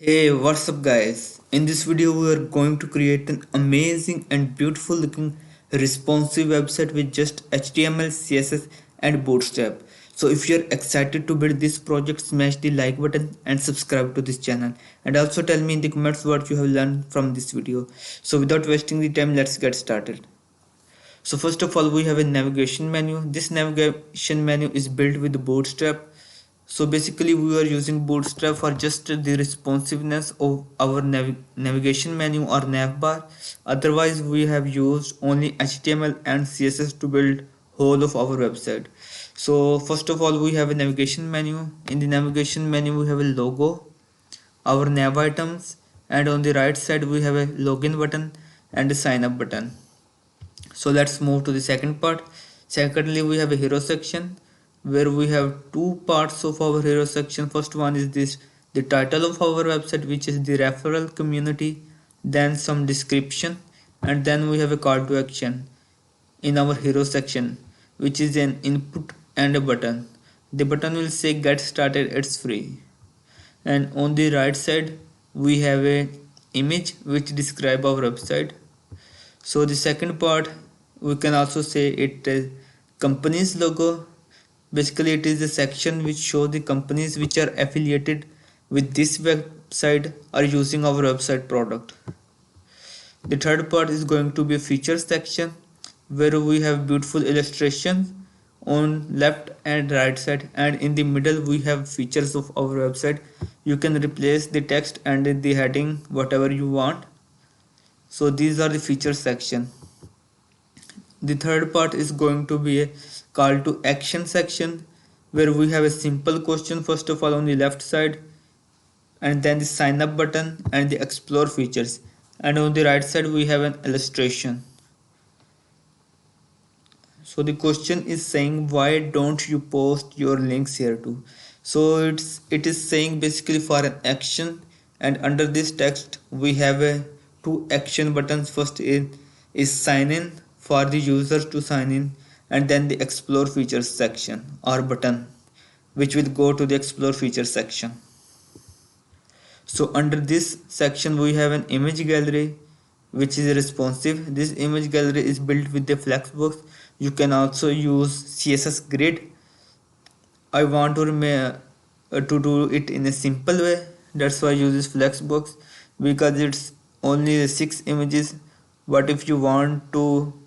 Hey, what's up guys? In this video we are going to create an amazing and beautiful looking responsive website with just HTML, CSS and Bootstrap. So if you're excited to build this project, smash the like button and subscribe to this channel. And also tell me in the comments what you have learned from this video. So without wasting the time, let's get started. So first of all, we have a navigation menu. This navigation menu is built with Bootstrap. So basically we are using Bootstrap for just the responsiveness of our navigation menu or navbar. Otherwise we have used only HTML and CSS to build whole of our website. So first of all, we have a navigation menu. In the navigation menu we have a logo, our nav items, and on the right side we have a login button and a sign up button. So let's move to the second part. Secondly, we have a hero section where we have two parts of our hero section. First one is this, the title of our website, which is the referral community, then some description, and then we have a call to action in our hero section, which is an input and a button. The button will say get started, it's free. And on the right side we have a image which describe our website. So the second part, we can also say it is company's logo. Basically it is a section which show the companies which are affiliated with this website are using our website product. The third part is going to be a features section where we have beautiful illustrations on left and right side, and in the middle we have features of our website. You can replace the text and the heading whatever you want. So these are the features section. The third part is going to be a call to action section where we have a simple question first of all on the left side, and then the sign up button and the explore features, and on the right side we have an illustration. So the question is saying why don't you post your links here too. So it is saying basically for an action, and under this text we have a two action buttons. First is sign in for the users to sign in, and then the explore features section or button which will go to the explore features section. So under this section we have an image gallery which is responsive. This image gallery is built with the Flexbox. You can also use CSS grid. I want to do it in a simple way, that's why I use this Flexbox because it's only 6 images. But if you want to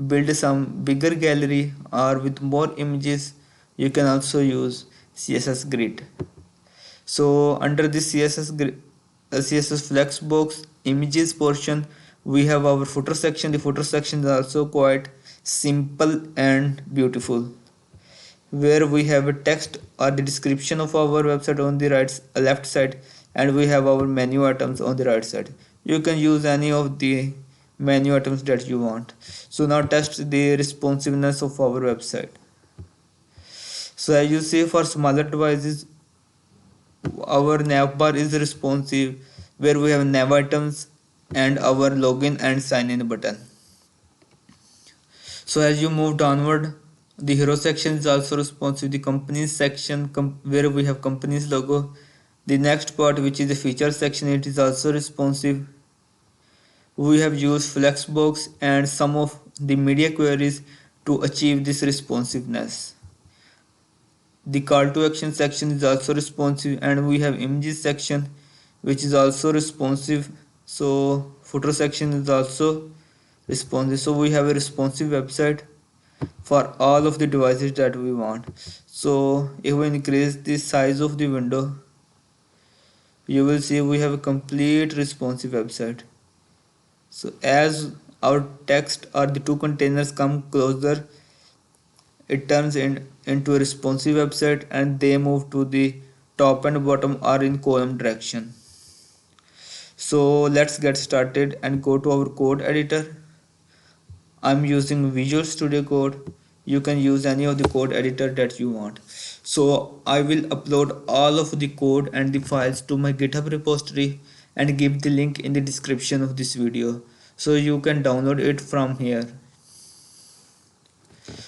build some bigger gallery or with more images, you can also use CSS grid. So under this CSS Flexbox images portion, we have our footer section. The footer section is also quite simple and beautiful, where we have a text or the description of our website on the left side, and we have our menu items on the right side. You can use any of the menu items that you want. So now test the responsiveness of our website. So as you see, for smaller devices our navbar is responsive, where we have nav items and our login and sign in button. So as you move downward, the hero section is also responsive. The companies section where we have company's logo. The next part, which is the feature section, it is also responsive. We have used Flexbox and some of the media queries to achieve this responsiveness. The call to action section is also responsive, and we have images section which is also responsive. So footer section is also responsive. So we have a responsive website for all of the devices that we want. So if we increase the size of the window, you will see we have a complete responsive website. So as our text or the two containers come closer, it turns into a responsive website, and they move to the top and bottom or in column direction. So let's get started and go to our code editor. I'm using Visual Studio Code. You can use any of the code editor that you want. So I will upload all of the code and the files to my GitHub repository and give the link in the description of this video, so you can download it from here.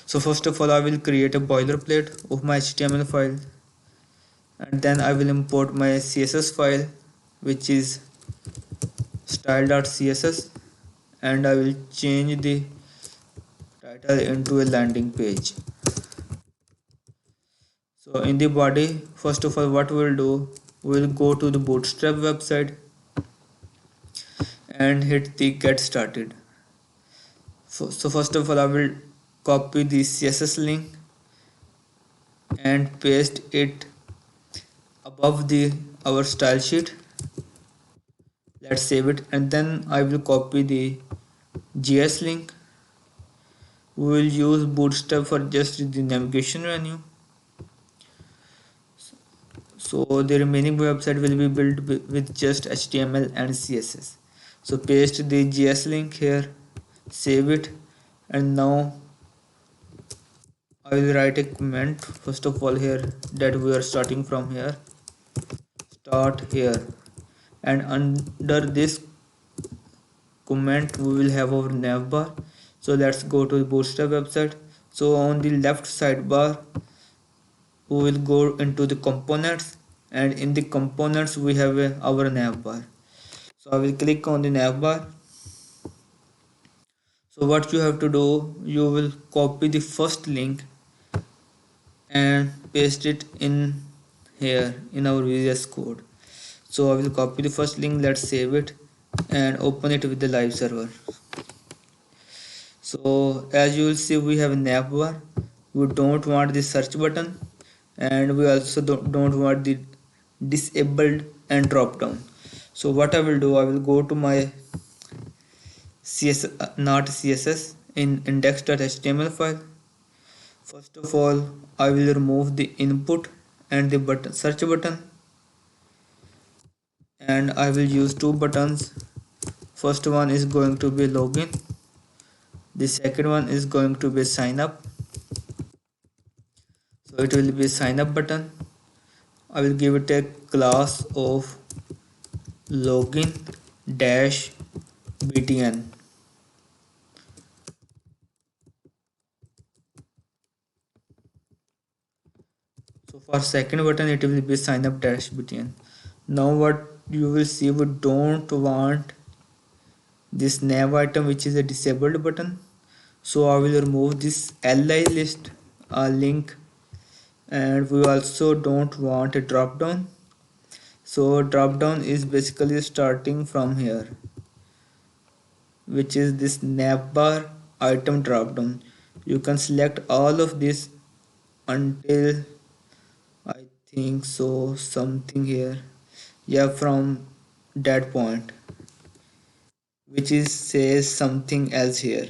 So first of all, I will create a boilerplate of my HTML file, and then I will import my CSS file, which is style.css, and I will change the title into a landing page. So in the body, first of all, what we'll do, we'll go to the Bootstrap website and hit the get started. So first of all, I will copy the CSS link and paste it above the our style sheet. Let's save it, and then I will copy the JS link. We will use Bootstrap for just the navigation menu. So the remaining website will be built with just HTML and CSS. So paste the JS link here, save it, and now I will write a comment first of all here that we are starting from here. Start here, and under this comment we will have our navbar. So let's go to the Bootstrap website. So on the left sidebar we will go into the components, and in the components we have our navbar. So I will click on the navbar. So what you have to do, you will copy the first link and paste it in here in our VS Code. So I will copy the first link, let's save it and open it with the live server. So as you will see, we have a navbar. We don't want the search button, and we also don't want the disabled and drop down. So what I will do, I will go to my CSS, not CSS, in index.html file. First of all, I will remove the input and the button search button, and I will use two buttons. First one is going to be login, the second one is going to be sign up. So it will be sign up button. I will give it a class of login dash btn. So for second button it will be sign up dash btn. Now what you will see, we don't want this nav item which is a disabled button. So I will remove this li list link, and we also don't want a drop down. So drop down is basically starting from here, which is this navbar item drop down. You can select all of this until I think so something here, yeah, from that point, which is says something else here.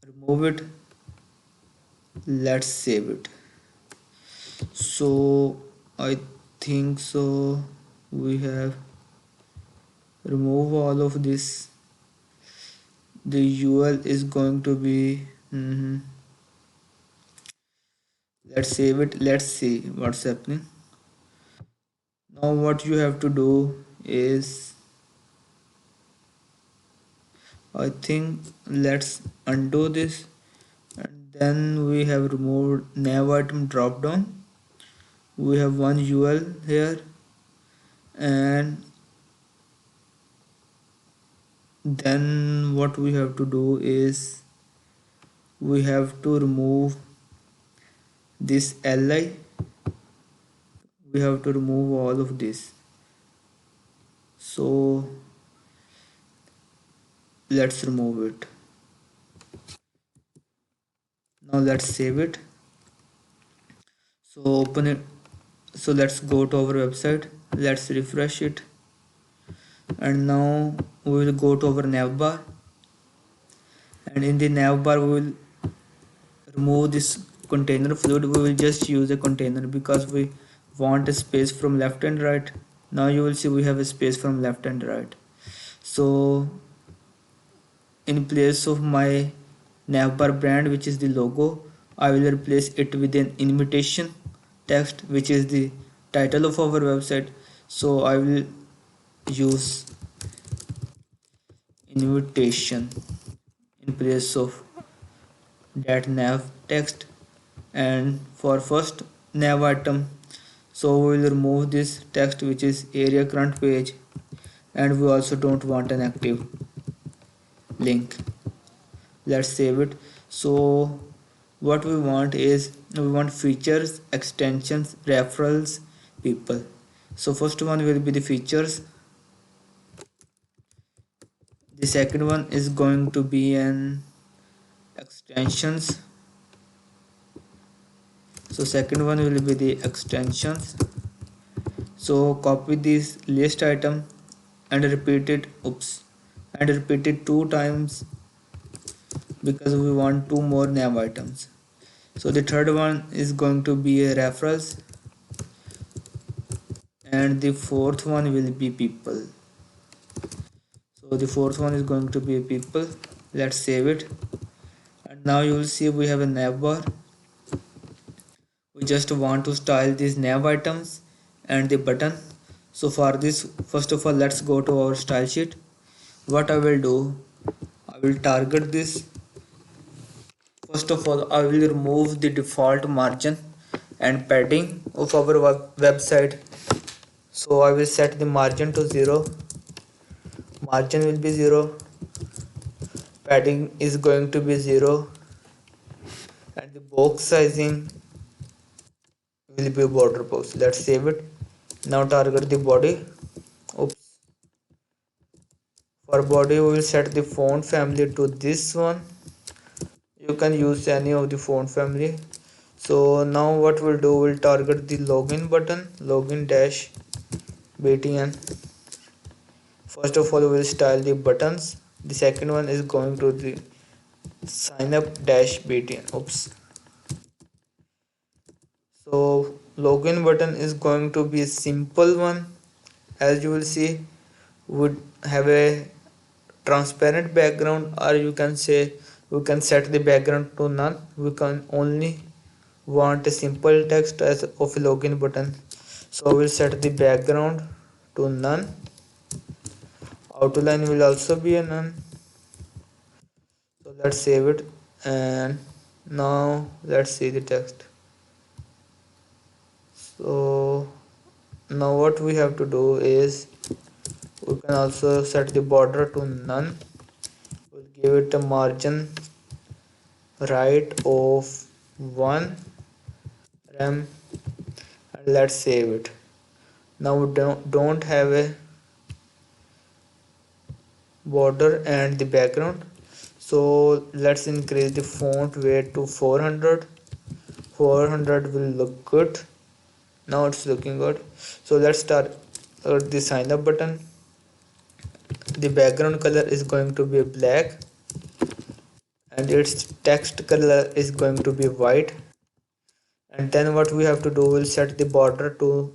Remove it, let's save it. So I think so we have remove all of this. The UL is going to be let's save it, let's see what's happening. Now what you have to do is, I think let's undo this, and then we have removed nav item drop down. We have one UL here, and then what we have to do is we have to remove this li. We have to remove all of this. So let's remove it. Now let's save it. So open it. So let's go to our website, let's refresh it, and now we will go to our navbar, and in the navbar we will remove this container fluid. We will just use a container because we want a space from left and right. Now you will see we have a space from left and right. So in place of my navbar brand, which is the logo, I will replace it with an invitation text, which is the title of our website. So I will use invitation in place of that nav text. And for first nav item, So we will remove this text which is area current page, and we also don't want an active link. Let's save it. So what we want is, we want features, extensions, referrals, people. So first one will be the features, the second one is going to be an extensions. So second one will be the extensions. So copy this list item and repeat it, and repeat it 2 times, because we want 2 more nav items. So the third one is going to be a referrals, and the fourth one will be people. So the fourth one is going to be a people. Let's save it. And now you will see we have a nav bar. We just want to style these nav items and the button. So for this, first of all, let's go to our style sheet. What I will do, I will target this. First of all, I will remove the default margin and padding of our website. So I will set the margin to 0. Margin will be 0. Padding is going to be 0. And the box sizing will be border box. Let's save it. Now target the body. Oops. For body, we will set the font family to this one. You can use any of the font family. So now what we'll do, we'll target the login button, login dash btn. First of all, we'll style the buttons. The second one is going to the sign up dash btn. Oops. So login button is going to be a simple one. As you will see, would have a transparent background, or you can say we can set the background to none. We can only want a simple text as of a login button. So we'll set the background to none. Outline will also be a none. So let's save it, and now let's see the text. So now what we have to do is, we can also set the border to none. We'll give it a margin right of 1 rem, and let's save it. Now we don't have a border and the background, so let's increase the font weight to 400. 400 will look good. Now it's looking good. So let's start the sign up button. The background color is going to be black, and its text color is going to be white. And then what we have to do, we'll set the border to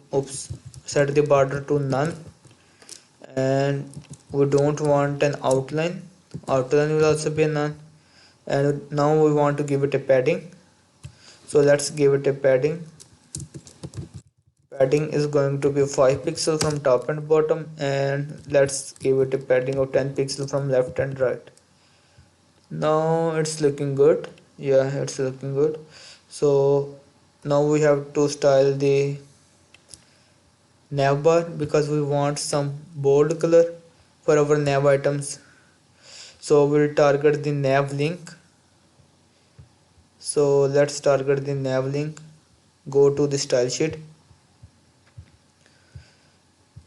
none, and we don't want an outline. Outline will also be none. And now we want to give it a padding, so let's give it a padding. Padding is going to be 5 pixels from top and bottom, and let's give it a padding of 10 pixels from left and right. Now it's looking good. Yeah, it's looking good. So now we have to style the nav bar, because we want some bold color for our nav items. So we'll target the nav link. So let's target the nav link. Go to the style sheet.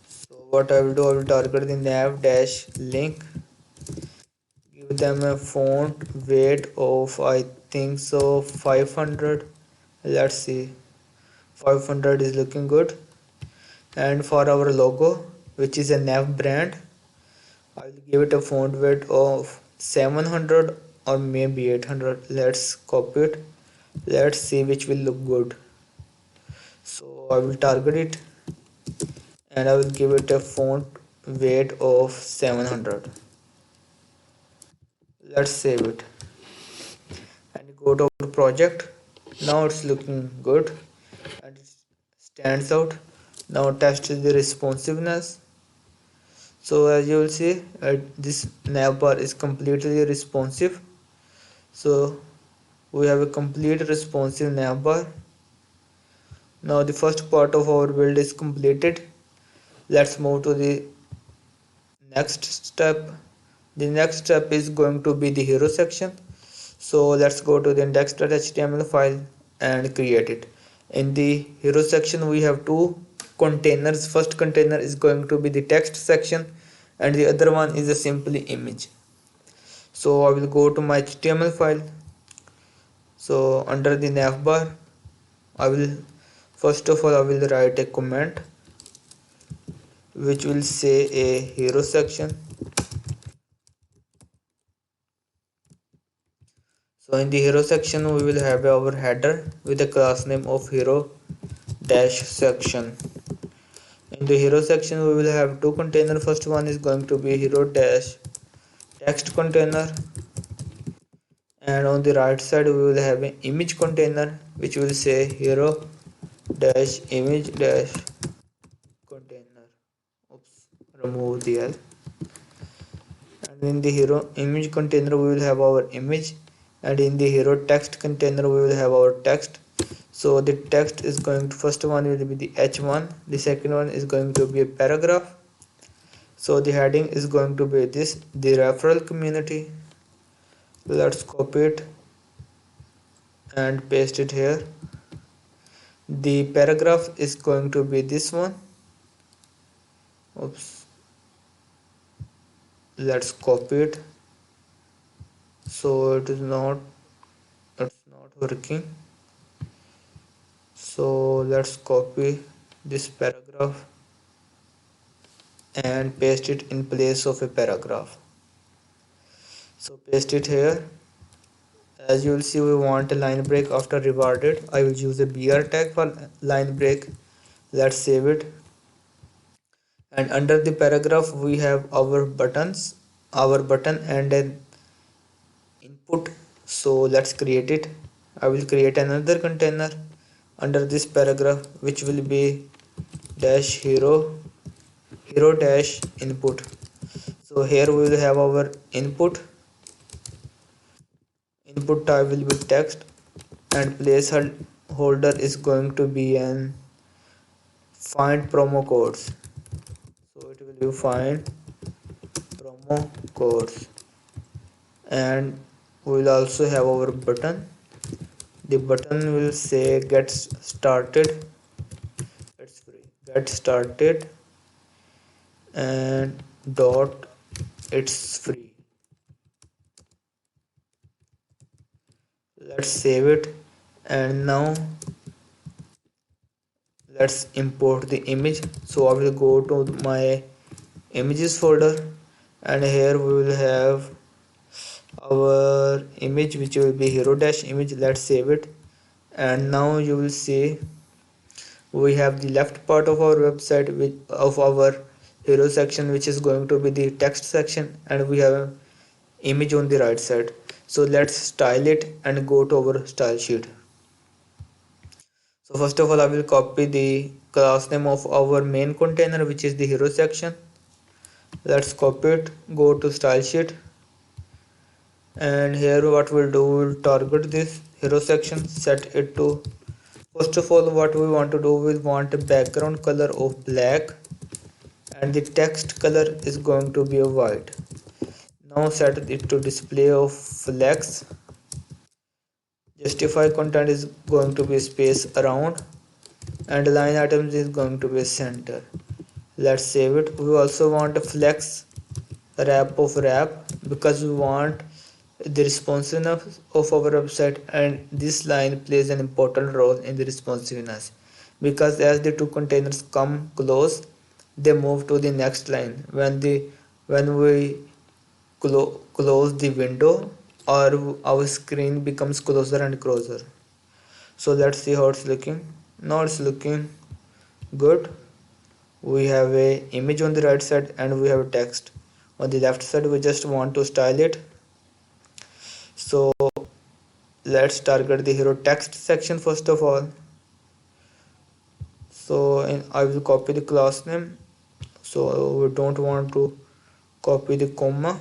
So what I will do, I will target the nav dash link. Give them a font weight of, I think so, 500. Let's see, 500 is looking good. And for our logo, which is a nav brand, I will give it a font weight of 700 or maybe 800. Let's copy it. Let's see which will look good. So I will target it, and I will give it a font weight of 700. Let's save it and go to our project. Now it's looking good and it stands out. Now test the responsiveness. So as you will see, this nav bar is completely responsive. So we have a complete responsive nav bar. Now the first part of our build is completed. Let's move to the next step. The next step is going to be the hero section. So let's go to the index.html file and create it. In the hero section we have two containers. First container is going to be the text section and the other one is a simply image. So I will go to my HTML file. So under the navbar I will first of all I will write a comment which will say a hero section. So in the hero section we will have our header with the class name of hero dash section. In the hero section we will have two containers. First one is going to be hero dash text container, and on the right side we will have an image container which will say hero dash image dash container. Oops, remove the L. And in the hero image container we will have our image, and in the hero text container we will have our text. So the text is going to, first one will be the h1, the second one is going to be a paragraph. So the heading is going to be this, the referral community. Let's copy it and paste it here. The paragraph is going to be this one. Oops, let's copy it. So it's not working. So let's copy this paragraph and paste it in place of a paragraph. So paste it here. As you will see, we want a line break after rewarded. I will use a br tag for line break. Let's save it. And under the paragraph we have our buttons, our button and an input. So let's create it. I will create another container under this paragraph which will be dash hero dash input. So here we will have our input type will be text, and placeholder is going to be an find promo codes. So it will be find promo codes, and we will also have our button. The button will say get started. It's free. Get started and dot it's free. Let's save it, and now let's import the image. So I will go to my images folder, and here we will have our image which will be hero dash image. Let's save it, and now you will see we have the left part of our website of our hero section, which is going to be the text section, and we have image on the right side. So let's style it and go to our style sheet. So first of all I will copy the class name of our main container which is the hero section. Let's copy it, go to style sheet, and here what we'll do, we'll target this hero section, set it to, first of all what we want to do, we want a background color of black and the text color is going to be a white. Now set it to display of flex. Justify content is going to be space around, and line items is going to be center. Let's save it. We also want a flex wrap of wrap because we want the responsiveness of our website, and this line plays an important role in the responsiveness because as the two containers come close they move to the next line when we close the window or our screen becomes closer and closer. So let's see how it's looking. Now it's looking good. We have a image on the right side and we have a text on the left side. We just want to style it. So let's target the hero text section first of all. So I will copy the class name, so we don't want to copy the comma.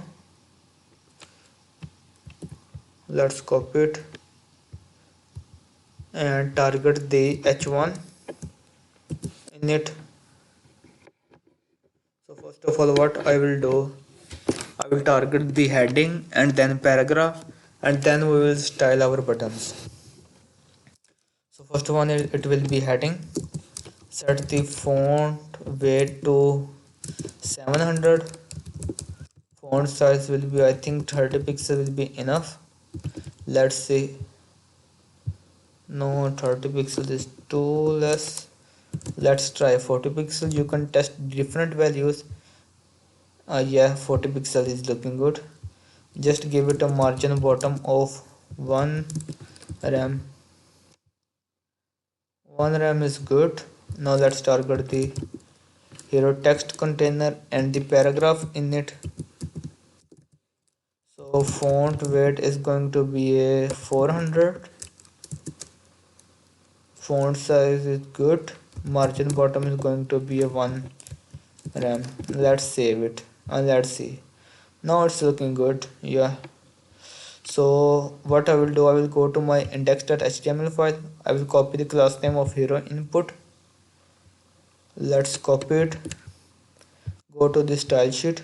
Let's copy it and target the h1. in it. So first of all, what I will do, I will target the heading and then paragraph, and then we will style our buttons. So first one, it will be heading. Set the font weight to 700. Font size will be, I think 30 pixels will be enough. Let's see. No, 30 pixels is too less. Let's try 40 pixels. You can test different values. Yeah, 40 pixels is looking good. Just give it a margin bottom of 1 rem. 1 rem is good. Now let's target the hero text container and the paragraph in it. So font weight is going to be a 400. Font size is good. Margin bottom is going to be a 1 rem. Let's save it and let's see. Now it's looking good. Yeah. So what I will do, I will go to my index.html file. I will copy the class name of hero input. Let's copy it. Go to the style sheet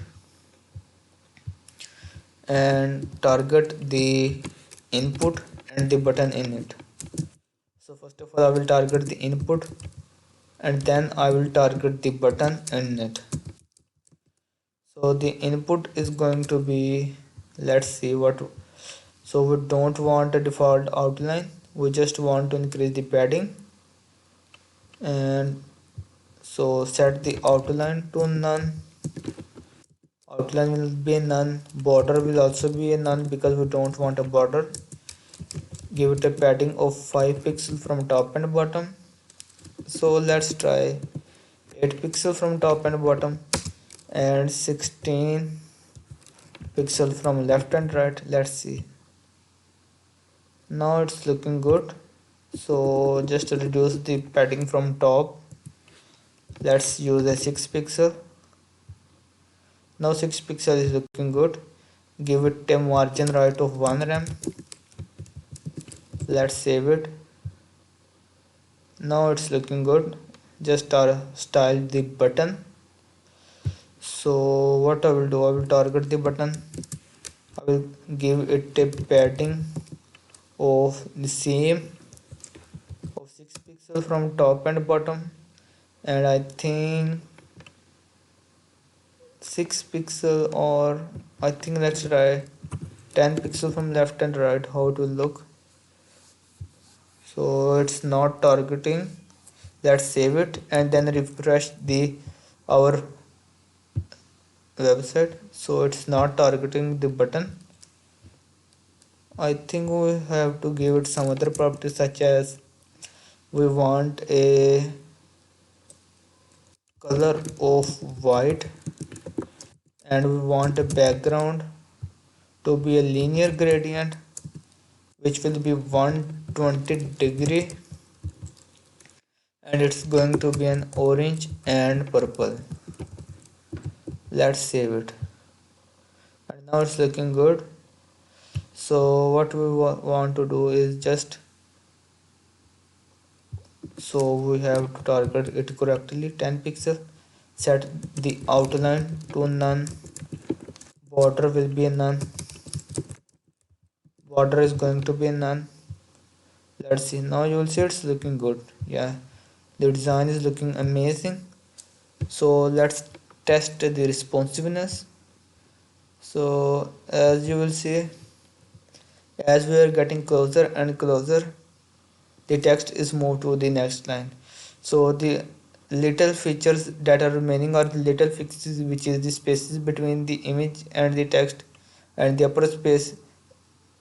and target the input and the button in it. So first of all, I will target the input and then I will target the button in it. So the input is going to be, let's see what. So we don't want a default outline, we just want to increase the padding, and so set the outline to none. Outline will be none. Border will also be a none because we don't want a border. Give it a padding of 5 pixels from top and bottom. So let's try 8 pixels from top and bottom and 16 pixels from left and right. Let's see. Now it's looking good. So just reduce the padding from top. Let's use a 6 pixel. Now 6 pixel is looking good. Give it a margin right of 1 rem. Let's save it. Now it's looking good. Just style the button. So what I will do, I will target the button. I will give it a padding of the same of 6 pixels from top and bottom, and I think 6 pixel, or I think let's try 10 pixel from left and right, how it will look. So it's not targeting. Let's save it and then refresh the our website. So it's not targeting the button. I think we have to give it some other properties, such as we want a color of white and we want a background to be a linear gradient which will be 120 degree, and it's going to be an orange and purple. Let's save it, and now it's looking good. So what we want to do is just, so we have to target it correctly. 10 pixel. Set the outline to none. Border will be a none. Border is going to be a none. Let's see. Now you will see it's looking good. Yeah, the design is looking amazing. So let's test the responsiveness. So as you will see, as we are getting closer and closer, the text is moved to the next line. So the little features that are remaining are the little fixes, which is the spaces between the image and the text, and the upper space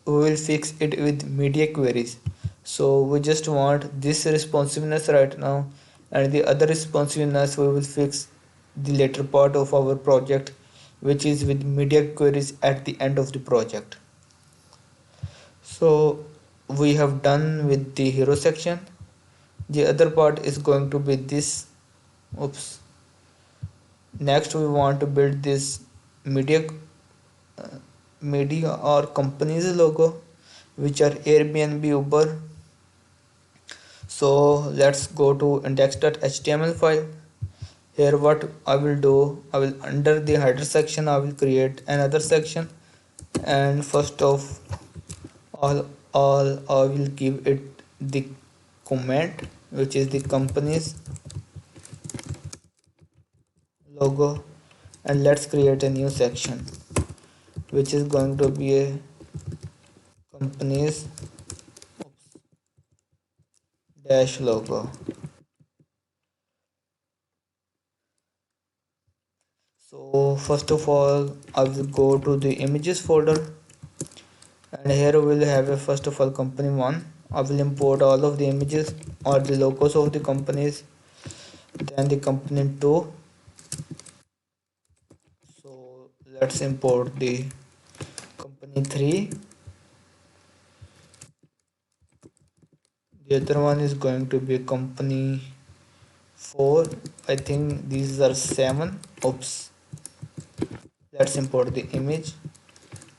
we will fix it with media queries. So we just want this responsiveness right now, and the other responsiveness we will fix the later part of our project, which is with media queries at the end of the project. So we have done with the hero section. The other part is going to be this. Oops. Next we want to build this media media or company's logo, which are Airbnb, Uber. So let's go to index.html file. Here what I will do, I will under the header section I will create another section, and first of all I will give it the comment, which is the company's logo, and let's create a new section which is going to be a company's dash logo. So first of all I will go to the images folder, and here we will have a first of all company one. I will import all of the images or the logos of the companies, then the company 2. So let's import the company 3. The other one is going to be company 4. I think these are 7. Oops. Let's import the image.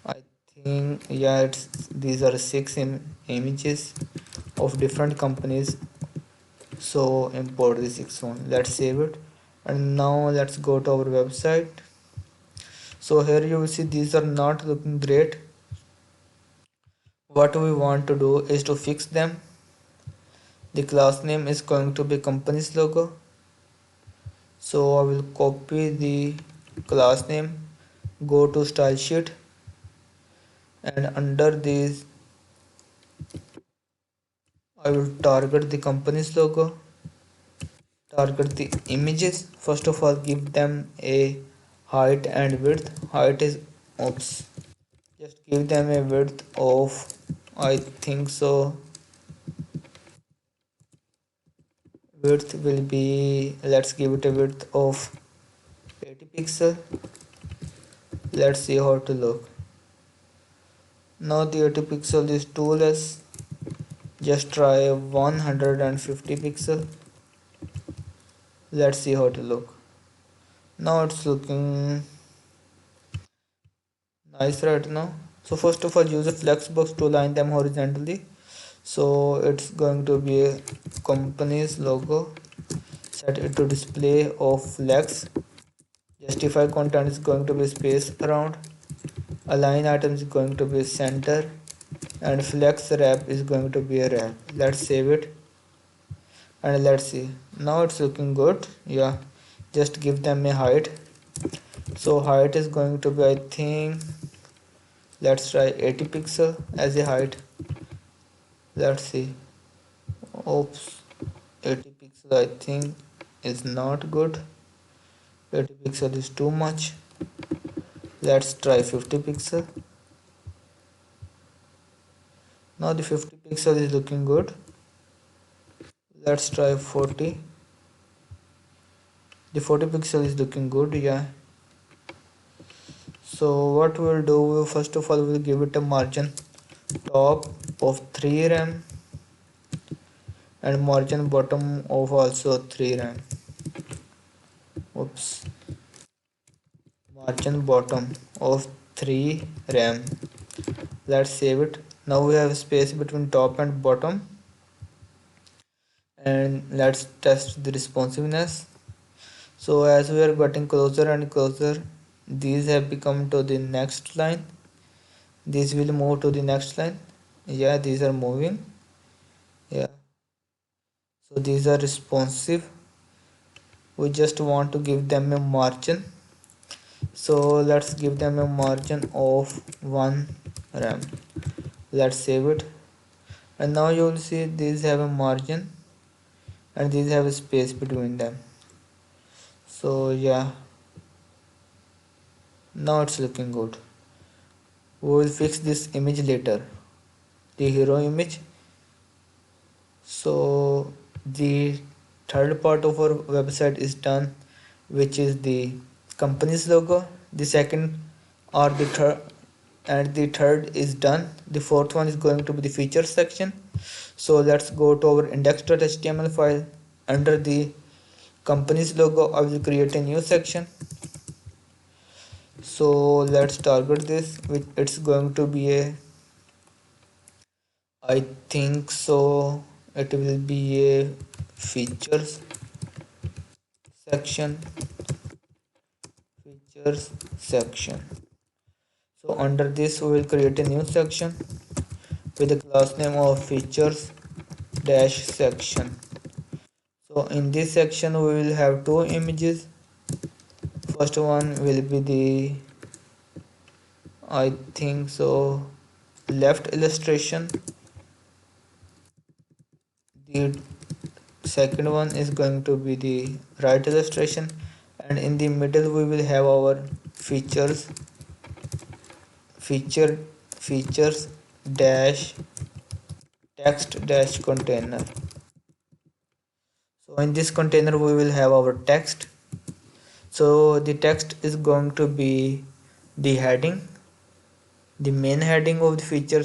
I think yeah, these are 6 images of different companies. So import the 6th one. Let's save it. And now let's go to our website. So here you will see these are not looking great. What we want to do is to fix them. The class name is going to be company's logo. So I will copy the class name, go to style sheet, and under these I will target the company's logo, target the images. First of all give them a height and width. Height is oops, just give them a width of, I think so, width will be, let's give it a width of 80 pixel. Let's see how to look. Now the 80 pixel is too less, just try 150 pixel. Let's see how to look. Now it's looking nice right now. So first of all use a flexbox to align them horizontally. So it's going to be a company's logo, set it to display of flex. Justify content is going to be space around, align item is going to be center, and flex wrap is going to be a wrap. Let's save it and let's see. Now it's looking good. Yeah, just give them a height. So height is going to be, I think, let's try 80 pixel as a height. Let's see. Oops, 80 pixel I think is not good. 80 pixel is too much. Let's try 50 pixel. Now the 50 pixel is looking good. Let's try 40. The 40 pixel is looking good. Yeah. So what we'll do, first of all we'll give it a margin top of 3 rem and margin bottom of also 3 rem. Oops, margin bottom of 3 rem. Let's save it. Now we have space between top and bottom, and let's test the responsiveness. So as we are getting closer and closer, these have become to the next line. These will move to the next line. Yeah, these are moving. Yeah, so these are responsive. We just want to give them a margin, so let's give them a margin of 1 rem. Let's save it, and now you will see these have a margin and these have a space between them. So yeah, now it's looking good. We will fix this image later, the hero image. So the third part of our website is done, which is the company's logo. The second or the third, and the third is done. The fourth one is going to be the features section. So let's go to our index.html file. Under the company's logo I will create a new section. So let's target this, which it's going to be a, I think so it will be a features section. So under this we will create a new section with the class name of features dash section. So in this section we will have two images. First one will be the, I think so, left illustration. The second one is going to be the right illustration, and in the middle we will have our features features dash text dash container. So in this container we will have our text. So the text is going to be the heading, the main heading of the feature,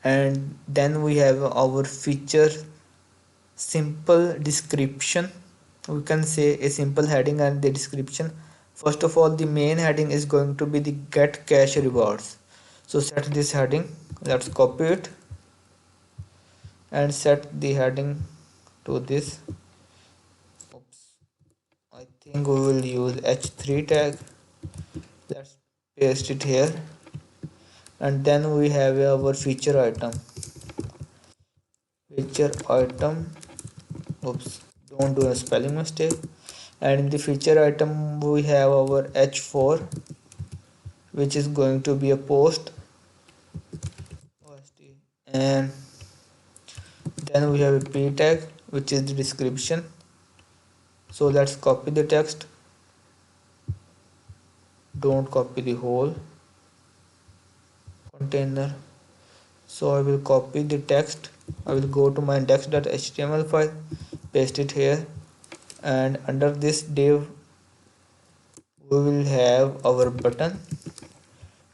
and then we have our feature simple description. We can say a simple heading and the description. First of all, the main heading is going to be the get cash rewards. So set this heading, let's copy it and set the heading to this. Oops, I think we will use h3 tag. Let's paste it here, and then we have our feature item. Oops, don't do a spelling mistake. And in the feature item we have our h4, which is going to be a post, and then we have a p tag, which is the description. So let's copy the text, don't copy the whole container. So I will copy the text, I will go to my index.html file, paste it here, and under this div we will have our button,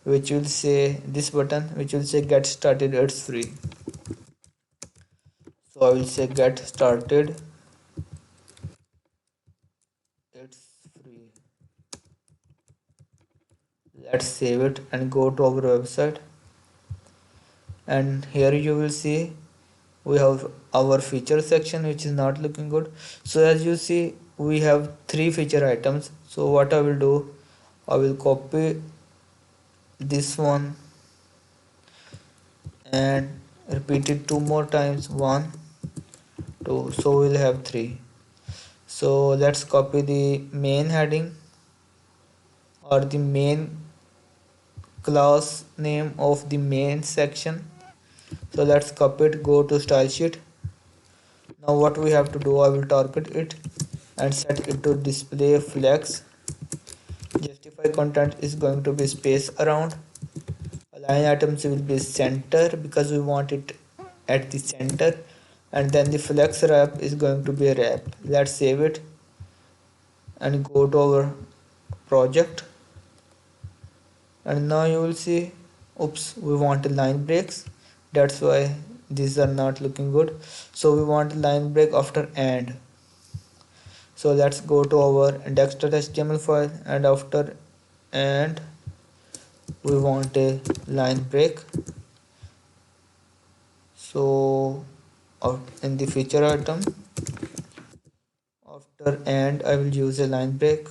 which will say this button, which will say get started, it's free. So I will say get started, it's free. Let's save it and go to our website, and here you will see we have our feature section, which is not looking good. So as you see we have three feature items. So what I will do, I will copy this one and repeat it two more times, 1 2, so we'll have 3. So let's copy the main heading or the main class name of the main section. So let's copy it, go to style sheet. Now what we have to do, I will target it and set it to display flex. Justify content is going to be space around. Align items will be center because we want it at the center, and then the flex wrap is going to be a wrap. Let's save it and go to our project, and now you will see, oops, we want line breaks, that's why these are not looking good. So we want line break after and. So let's go to our index.html file, and after and we want a line break. So in the feature item after and I will use a line break.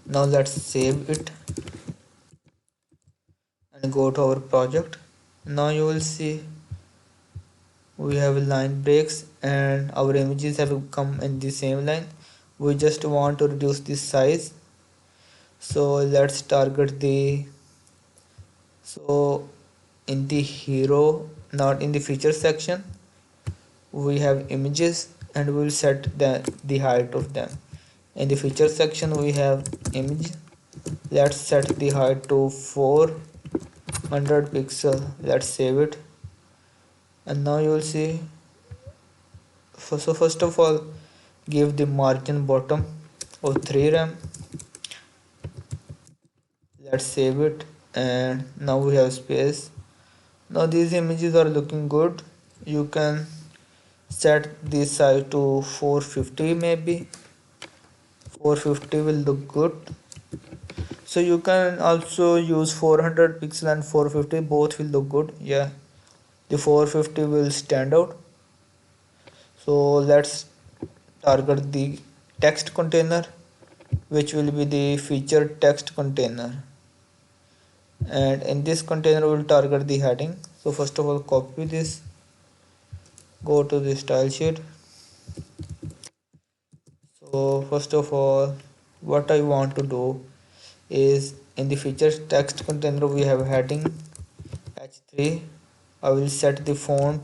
Now let's save it and go to our project. Now you will see we have line breaks and our images have come in the same line. We just want to reduce this size, so let's target the, so in the hero, not in the feature section, we have images and we will set the height of them. In the feature section we have image, let's set the height to 400 pixel. Let's save it, and now you will see, so first of all give the margin bottom of 3 rem. Let's save it, and now we have space. Now these images are looking good. You can set this size to 450, maybe 450 will look good. So you can also use 400 pixel and 450, both will look good. Yeah, the 450 will stand out. So let's target the text container, which will be the feature text container, and in this container we'll target the heading. So first of all, copy this, go to the style sheet. So first of all, what I want to do is, in the features text container we have heading h3. I will set the font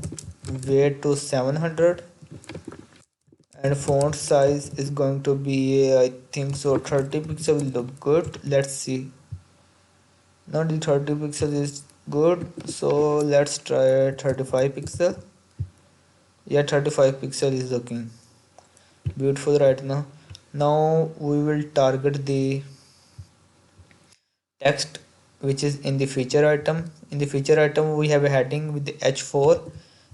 weight to 700, and font size is going to be I think so 30 pixel will look good. Let's see. Now the 30 pixel is good, so let's try 35 pixel. Yeah, 35 pixel is looking beautiful right now. Now we will target the text which is in the feature item. In the feature item we have a heading with the h4,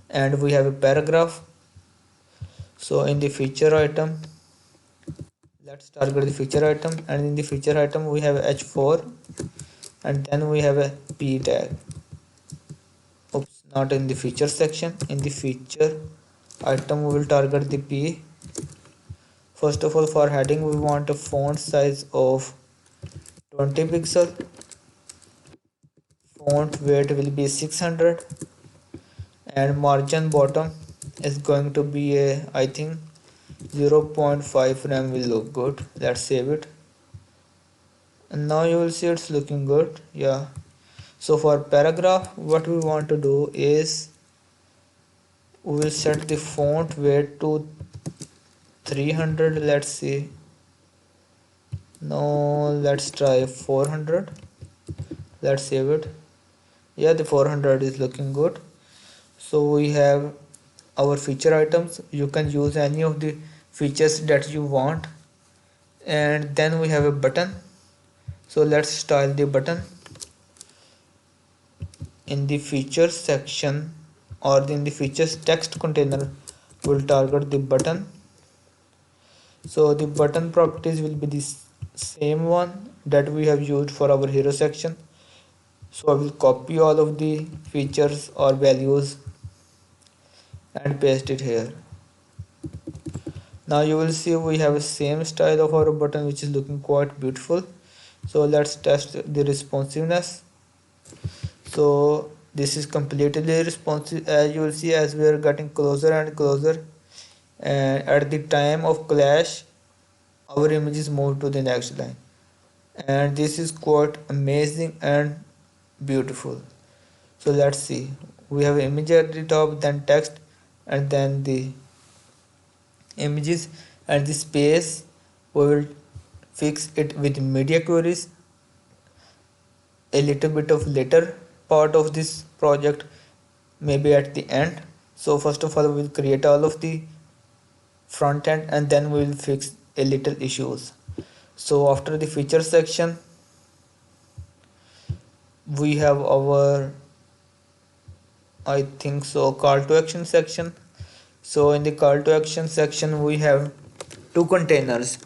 and we have a paragraph. So in the feature item, let's target the feature item, and in the feature item we have h4, and then we have a p tag. Oops, not in the feature section. In the feature item we will target the p. First of all, for heading we want a font size of 20 pixel. Font weight will be 600, and margin bottom is going to be a I think 0.5 rem will look good. Let's save it, and now you will see it's looking good. Yeah. So for paragraph, what we want to do is we will set the font weight to 300. Let's see. Now let's try 400. Let's save it. Yeah, the 400 is looking good. So we have our feature items. You can use any of the features that you want, and then we have a button. So let's style the button. In the features section, or in the features text container, we'll target the button. So the button properties will be the same one that we have used for our hero section. So I will copy all of the features or values and paste it here. Now you will see we have the same style of our button, which is looking quite beautiful. So let's test the responsiveness. So this is completely responsive, as you will see, as we are getting closer and closer, and at the time of clash our image is moved to the next line, and this is quite amazing and beautiful. So let's see, we have image at the top, then text, and then the images, and the space we will fix it with media queries a little bit of later part of this project, maybe at the end. So first of all we will create all of the front end, and then we will fix a little issues. So after the feature section we have our I think so call to action section. So in the call to action section we have two containers.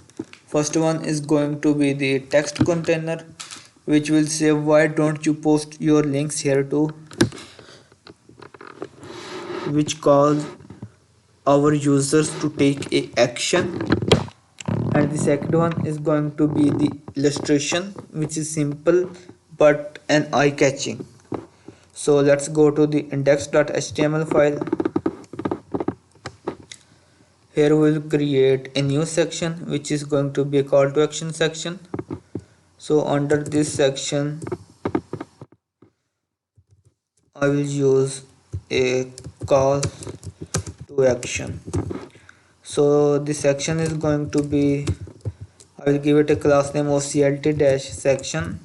First one is going to be the text container, which will say why don't you post your links here too, which calls our users to take a action. And the second one is going to be the illustration, which is simple but an eye catching. So let's go to the index.html file. Here we will create a new section, which is going to be a call to action section. So under this section I will use a call to action. So this section is going to be, I will give it a class name of clt-section,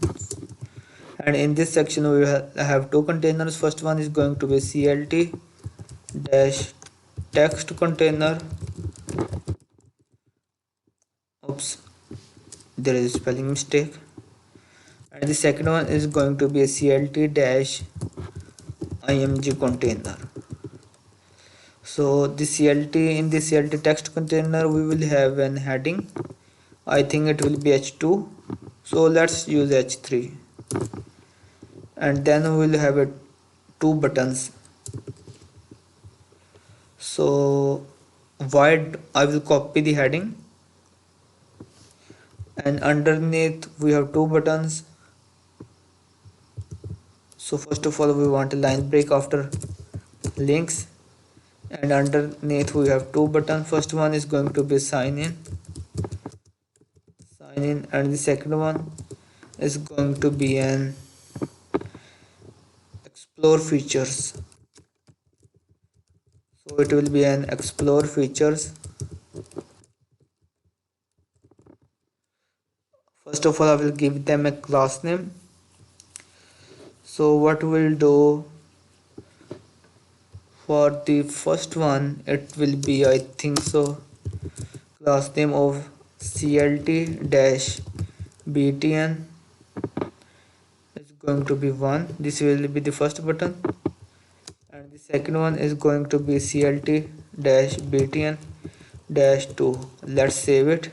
and in this section we have two containers. First one is going to be clt-text container. Oops, there is a spelling mistake. And the second one is going to be a clt-img container. So the CLT, in the CLT text container we will have an heading. I think it will be h2, so let's use h3. And then we will have two buttons. So wide, I will copy the heading, and underneath we have two buttons. So first of all we want a line break after links, and underneath we have two buttons. First one is going to be sign in, and the second one is going to be an explore features. So it will be an explore features. First of all I will give them a class name. So what we'll do for the first one, it will be, I think so, class name of clt-btn is going to be 1. This will be the first button, and the second one is going to be clt-btn-2. Let's save it,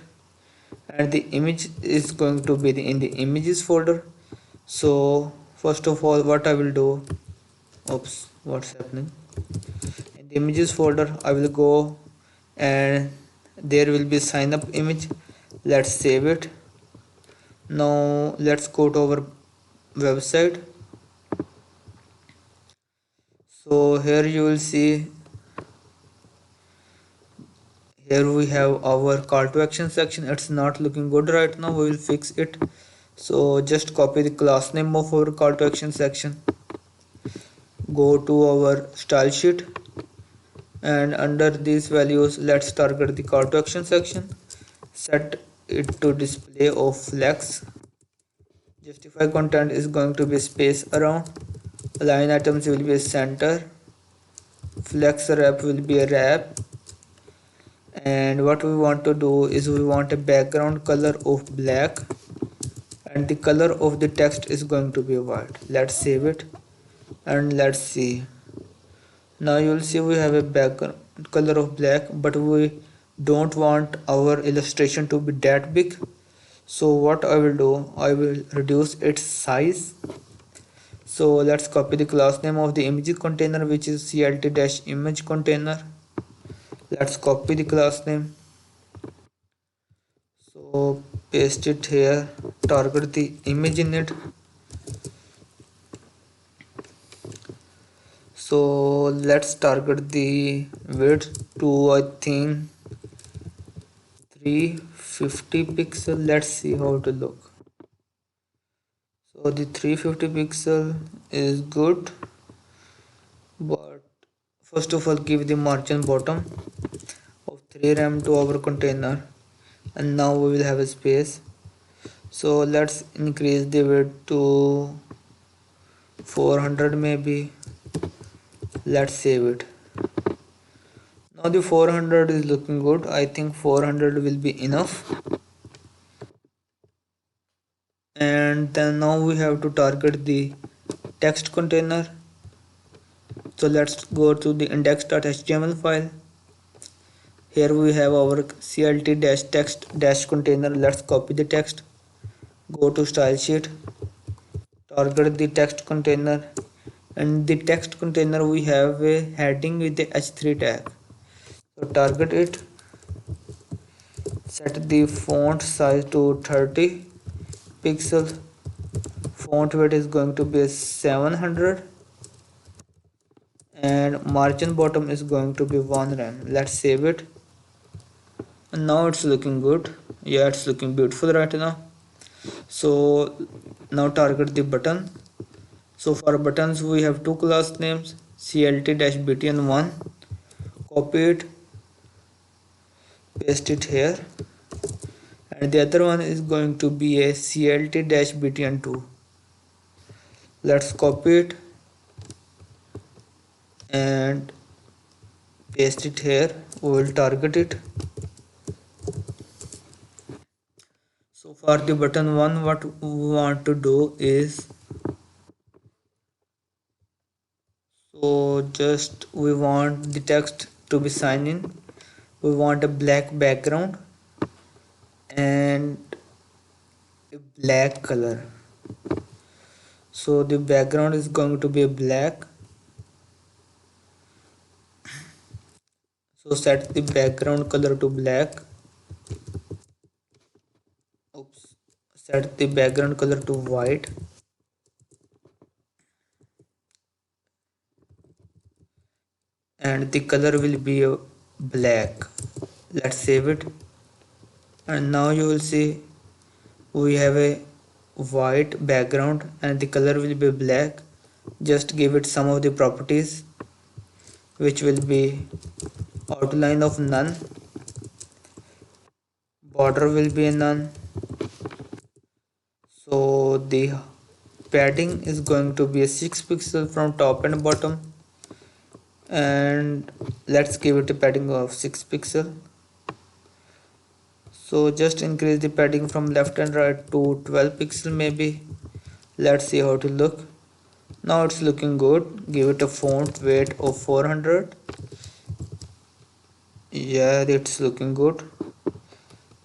and the image is going to be in the images folder. So first of all what I will do, oops, what's happening, in the images folder I will go, and there will be sign up image. Let's save it. Now let's go to our website. So here you will see, here we have our call to action section. It's not looking good right now, we will fix it. So just copy the class name of our call to action section, go to our style sheet, and under these values let's target the call to action section, set it to display of flex. Justify content is going to be space around, line items will be a center, flex wrap will be a wrap, and what we want to do is we want a background color of black, and the color of the text is going to be white. Let's save it, and let's see. Now you will see we have a background color of black, but we don't want our illustration to be that big. So what I will do, I will reduce its size. So let's copy the class name of the image container, which is clt-image container. Let's copy the class name, so paste it here, target the image in it. So let's target the width to, I think, 350 pixel. Let's see how it will look. So the 350 pixel is good, but first of all give the margin bottom of 3 rem to our container, and now we will have a space. So let's increase the width to 400 maybe. Let's save it. Now the 400 is looking good. I think 400 will be enough. And then now we have to target the text container. So let's go to the index.html file. Here we have our clt-text container. Let's copy the text, go to style sheet, target the text container, and the text container we have a heading with the h3 tag. So target it, set the font size to 30 pixels, font weight is going to be 700, and margin bottom is going to be 1 rem. Let's save it, and now it's looking good. Yeah, it's looking beautiful right now. So now target the button. So for buttons we have two class names, clt-btn1. Copy it, paste it here, and the other one is going to be a clt-btn2. Let's copy it and paste it here. We will target it. So for the button 1, what we want to do is, so just we want the text to be sign in, we want a black background and a black color. So the background is going to be black, So set the background color to black. Oops. Set the background color to white. And the color will be black. Let's save it. And now you will see we have a white background and the color will be black. Just give it some of the properties, which will be outline of none, border will be a none. So the padding is going to be a 6 pixel from top and bottom, and let's give it a padding of 6 pixel. So just increase the padding from left and right to 12 pixel maybe. Let's see how to look. Now it's looking good. Give it a font weight of 400. Yeah, it's looking good.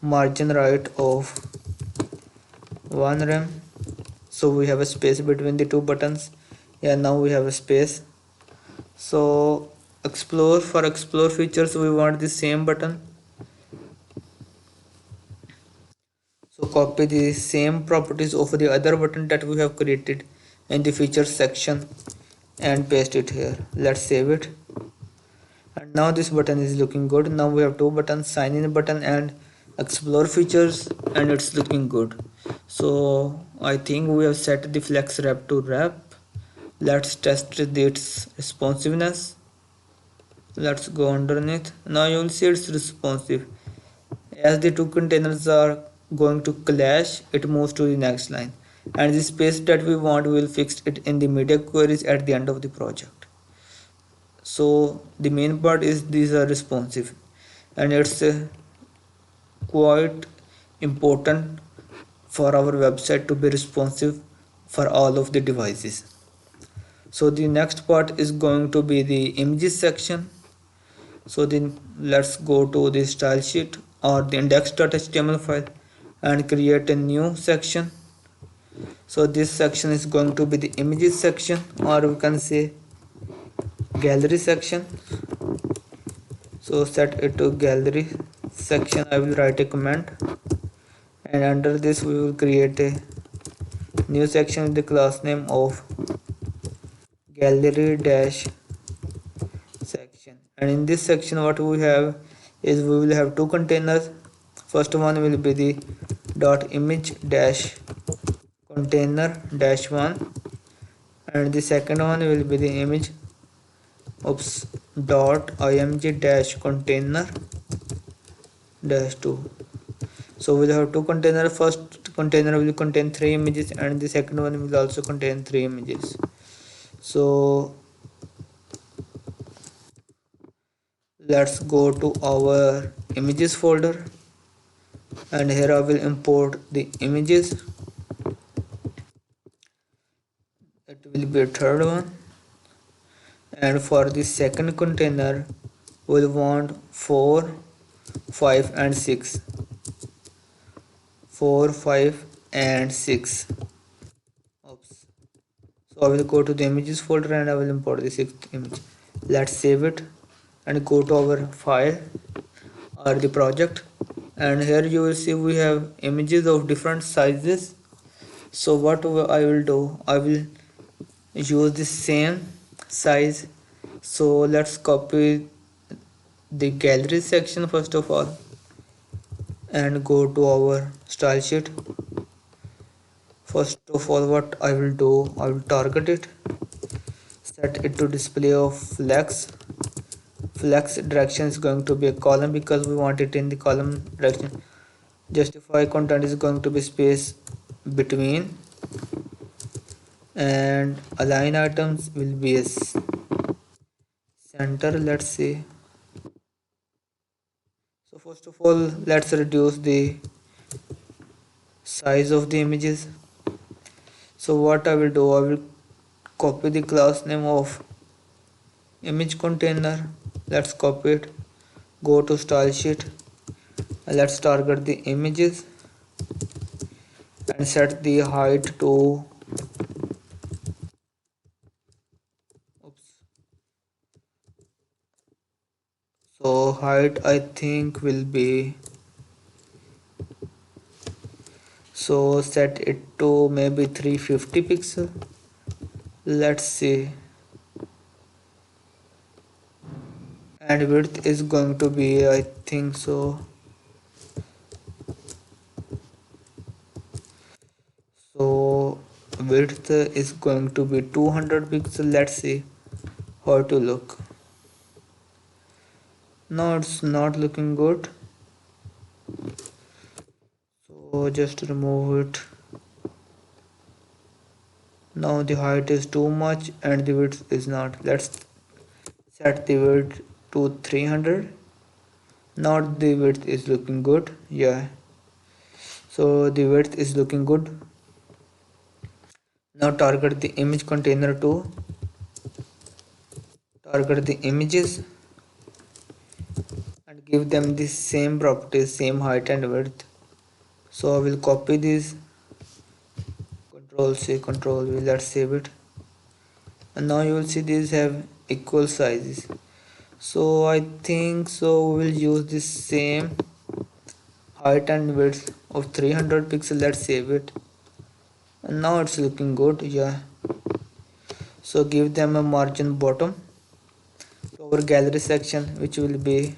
Margin right of 1 rem. So we have a space between the two buttons. Yeah, now we have a space. So explore features, we want the same button. So copy the same properties of the other button that we have created in the features section and paste it here. Let's save it. And now this button is looking good. Now we have two buttons, sign in button and explore features, and it's looking good. So I think we have set the flex wrap to wrap. Let's test its responsiveness. Let's go underneath. Now you will see it's responsive. As the two containers are going to clash, it moves to the next line, and the space that we want, we will fix it in the media queries at the end of the project. So the main part is these are responsive, and it's quite important for our website to be responsive for all of the devices. So the next part is going to be the images section. So then let's go to the style sheet or the index.html file and create a new section. So this section is going to be the images section, or we can say gallery section. So set it to gallery section. I will write a comment, and under this we will create a new section with the class name of gallery dash section. And in this section what we have is we will have two containers. First one will be the dot image dash container dash 1, and the second one will be the image dot img dash container dash 2. So we'll have two containers. First container will contain 3 images and the second one will also contain 3 images. So let's go to our images folder, and here I will import the images. It will be a third one, and for the second container we'll want 4, 5 and 6. 4, 5 and 6. Oops. So I will go to the images folder and I will import the 6th image. Let's save it and go to our file or the project, and here you will see we have images of different sizes. So what I will do, I will use the same size. So let's copy the gallery section first of all and go to our style sheet. First of all, what I will do, I will target it, set it to display of flex. Flex direction is going to be a column because we want it in the column direction. Justify content is going to be space between, and align items will be a center. Let's see. So first of all, let's reduce the size of the images. So what I will do, I will copy the class name of image container. Let's copy it, go to style sheet, let's target the images and set the height to So height I think will be, so set it to maybe 350 pixel. Let's see. And width is going to be, I think so width is going to be 200 pixel. Let's see how to look. No, it's not looking good, so just remove it. Now the height is too much and the width is not. Let's set the width to 300. Now the width is looking good. Yeah, so the width is looking good. Now target the image container to target the images and give them the same properties, same height and width. So I will copy this, control C, control V. Let's save it. And now you will see these have equal sizes. So I think so we will use this same height and width of 300 pixel. Let's save it. And now it's looking good. Yeah, so give them a margin bottom to our gallery section, which will be,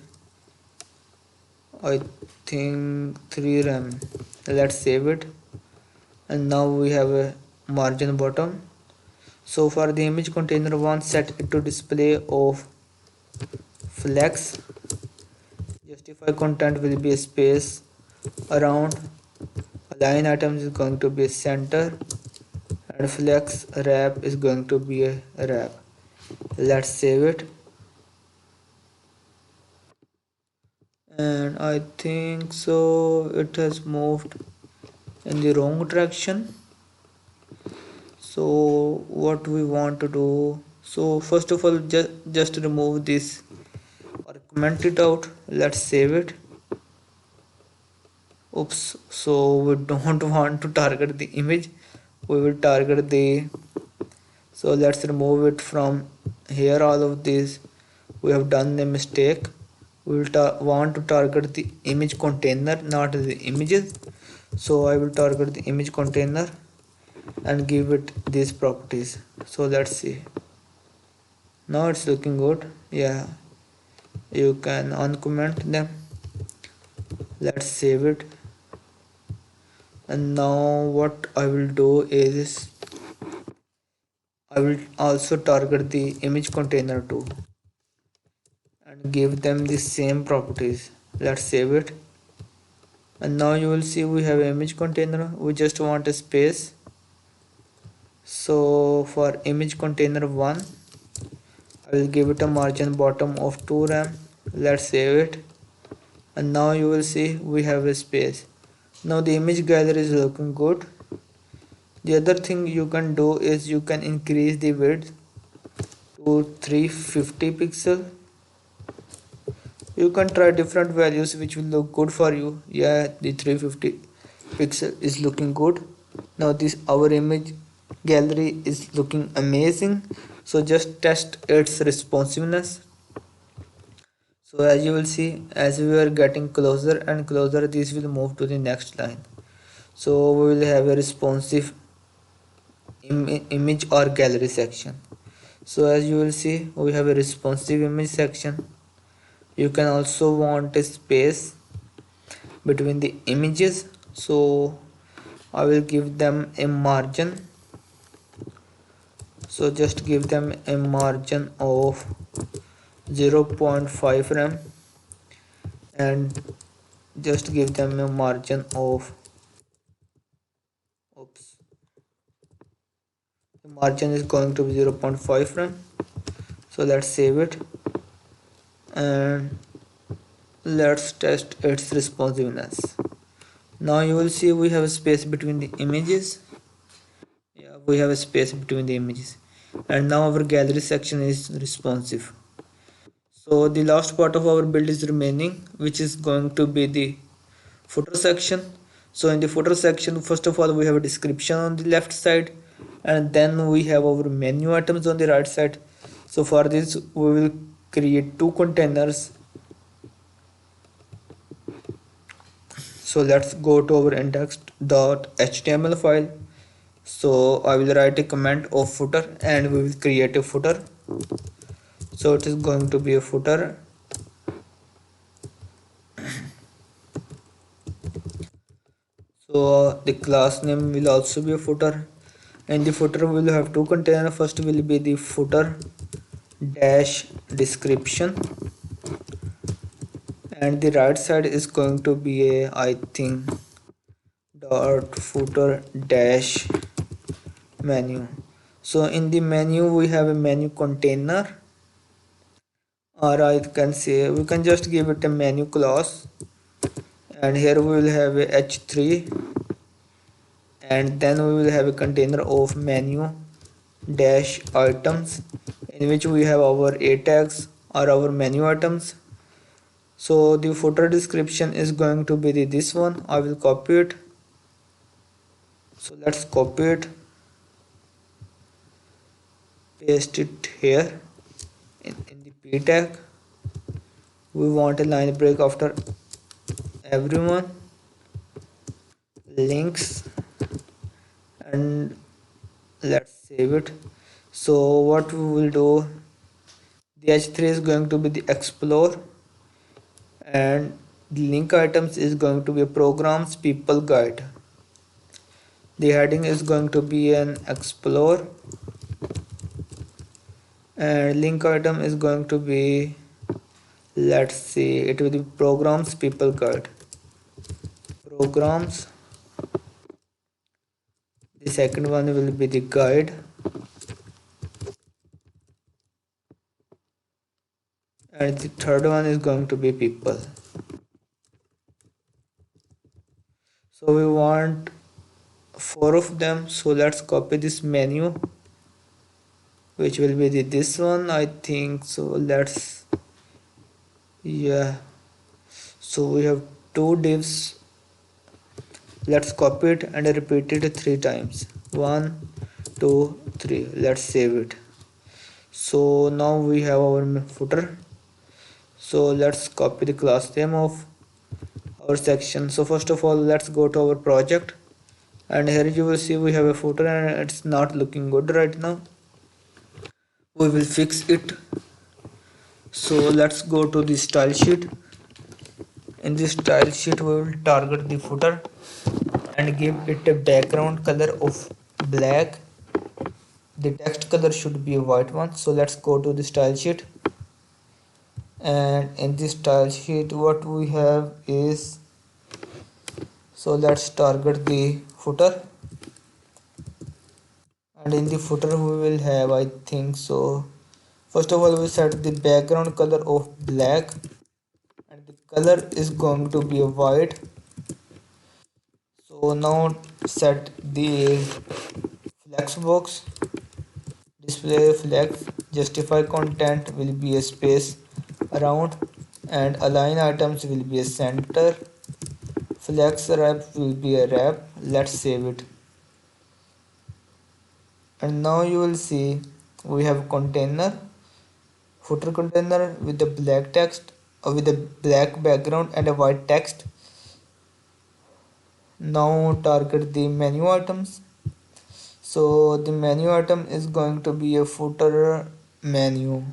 I think, 3 rem. Let's save it. And now we have a margin bottom. So for the image container one, set it to display of flex. Justify content will be a space around. Align items is going to be a center, and flex wrap is going to be a wrap. Let's save it. And I think so it has moved in the wrong direction. So what we want to do, so first of all just remove this or comment it out. Let's save it. Oops, so we don't want to target the image, we will target the, so let's remove it from here. All of this we have done a mistake. We will want to target the image container, not the images. So I will target the image container and give it these properties. So let's see, now it's looking good. Yeah, you can uncomment them. Let's save it. And now what I will do is I will also target the image container too and give them the same properties. Let's save it. And now you will see we have image container. We just want a space. So for image container 1, I will give it a margin bottom of 2 rem. Let's save it. And now you will see we have a space. Now the image gallery is looking good. The other thing you can do is you can increase the width to 350 pixel. You can try different values which will look good for you. Yeah, the 350 pixel is looking good. Now this our image gallery is looking amazing. So just test its responsiveness. So as you will see, as we are getting closer and closer, this will move to the next line. So we will have a responsive image or gallery section. So as you will see, we have a responsive image section. You can also want a space between the images, so I will give them a margin. So just give them a margin of 0.5 rem and just give them a margin of, oops, the margin is going to be 0.5 rem. So let's save it and let's test its responsiveness. Now you will see we have a space between the images. Yeah, we have a space between the images, and now our gallery section is responsive. So the last part of our build is remaining, which is going to be the footer section. So in the footer section, first of all we have a description on the left side, and then we have our menu items on the right side. So for this we will create two containers. So let's go to our index.html file. So I will write a comment of footer and we will create a footer. So it is going to be a footer. So the class name will also be a footer. In the footer we will have two containers. First will be the footer dash description, and the right side is going to be a, I think, dot footer dash menu. So in the menu we have a menu container, or I can say we can just give it a menu class, and here we will have a h3, and then we will have a container of menu dash items, in which we have our a tags or our menu items. So the footer description is going to be this one. I will copy it. So let's copy it, paste it here in the p tag. We want a line break after everyone, links, and let's save it. So what we will do, the h3 is going to be the explore, and the link items is going to be programs people guide. The heading is going to be an explore, and link item is going to be, let's see, it will be programs people guide. Programs, the second one will be the guide, and the third one is going to be people. So we want four of them, so let's copy this menu, which will be this one, I think. So let's, yeah, so we have two divs. Let's copy it and repeat it three times. 1 2 3. Let's save it. So now we have our footer. So let's copy the class name of our section. So first of all, let's go to our project, and here you will see we have a footer and it's not looking good right now. We will fix it. So let's go to the style sheet. In this style sheet we will target the footer and give it a background color of black. The text color should be a white one. So let's go to the style sheet, and in this style sheet what we have is, so let's target the footer, and in the footer we will have, I think, so first of all we set the background color of black, and the color is going to be a white. So now set the flex box, display flex, justify content will be a space around, and align items will be a center, flex wrap will be a wrap. Let's save it, and now you will see we have container, footer container with the black text, with a black background and a white text. Now target the menu items. So the menu item is going to be a footer menu.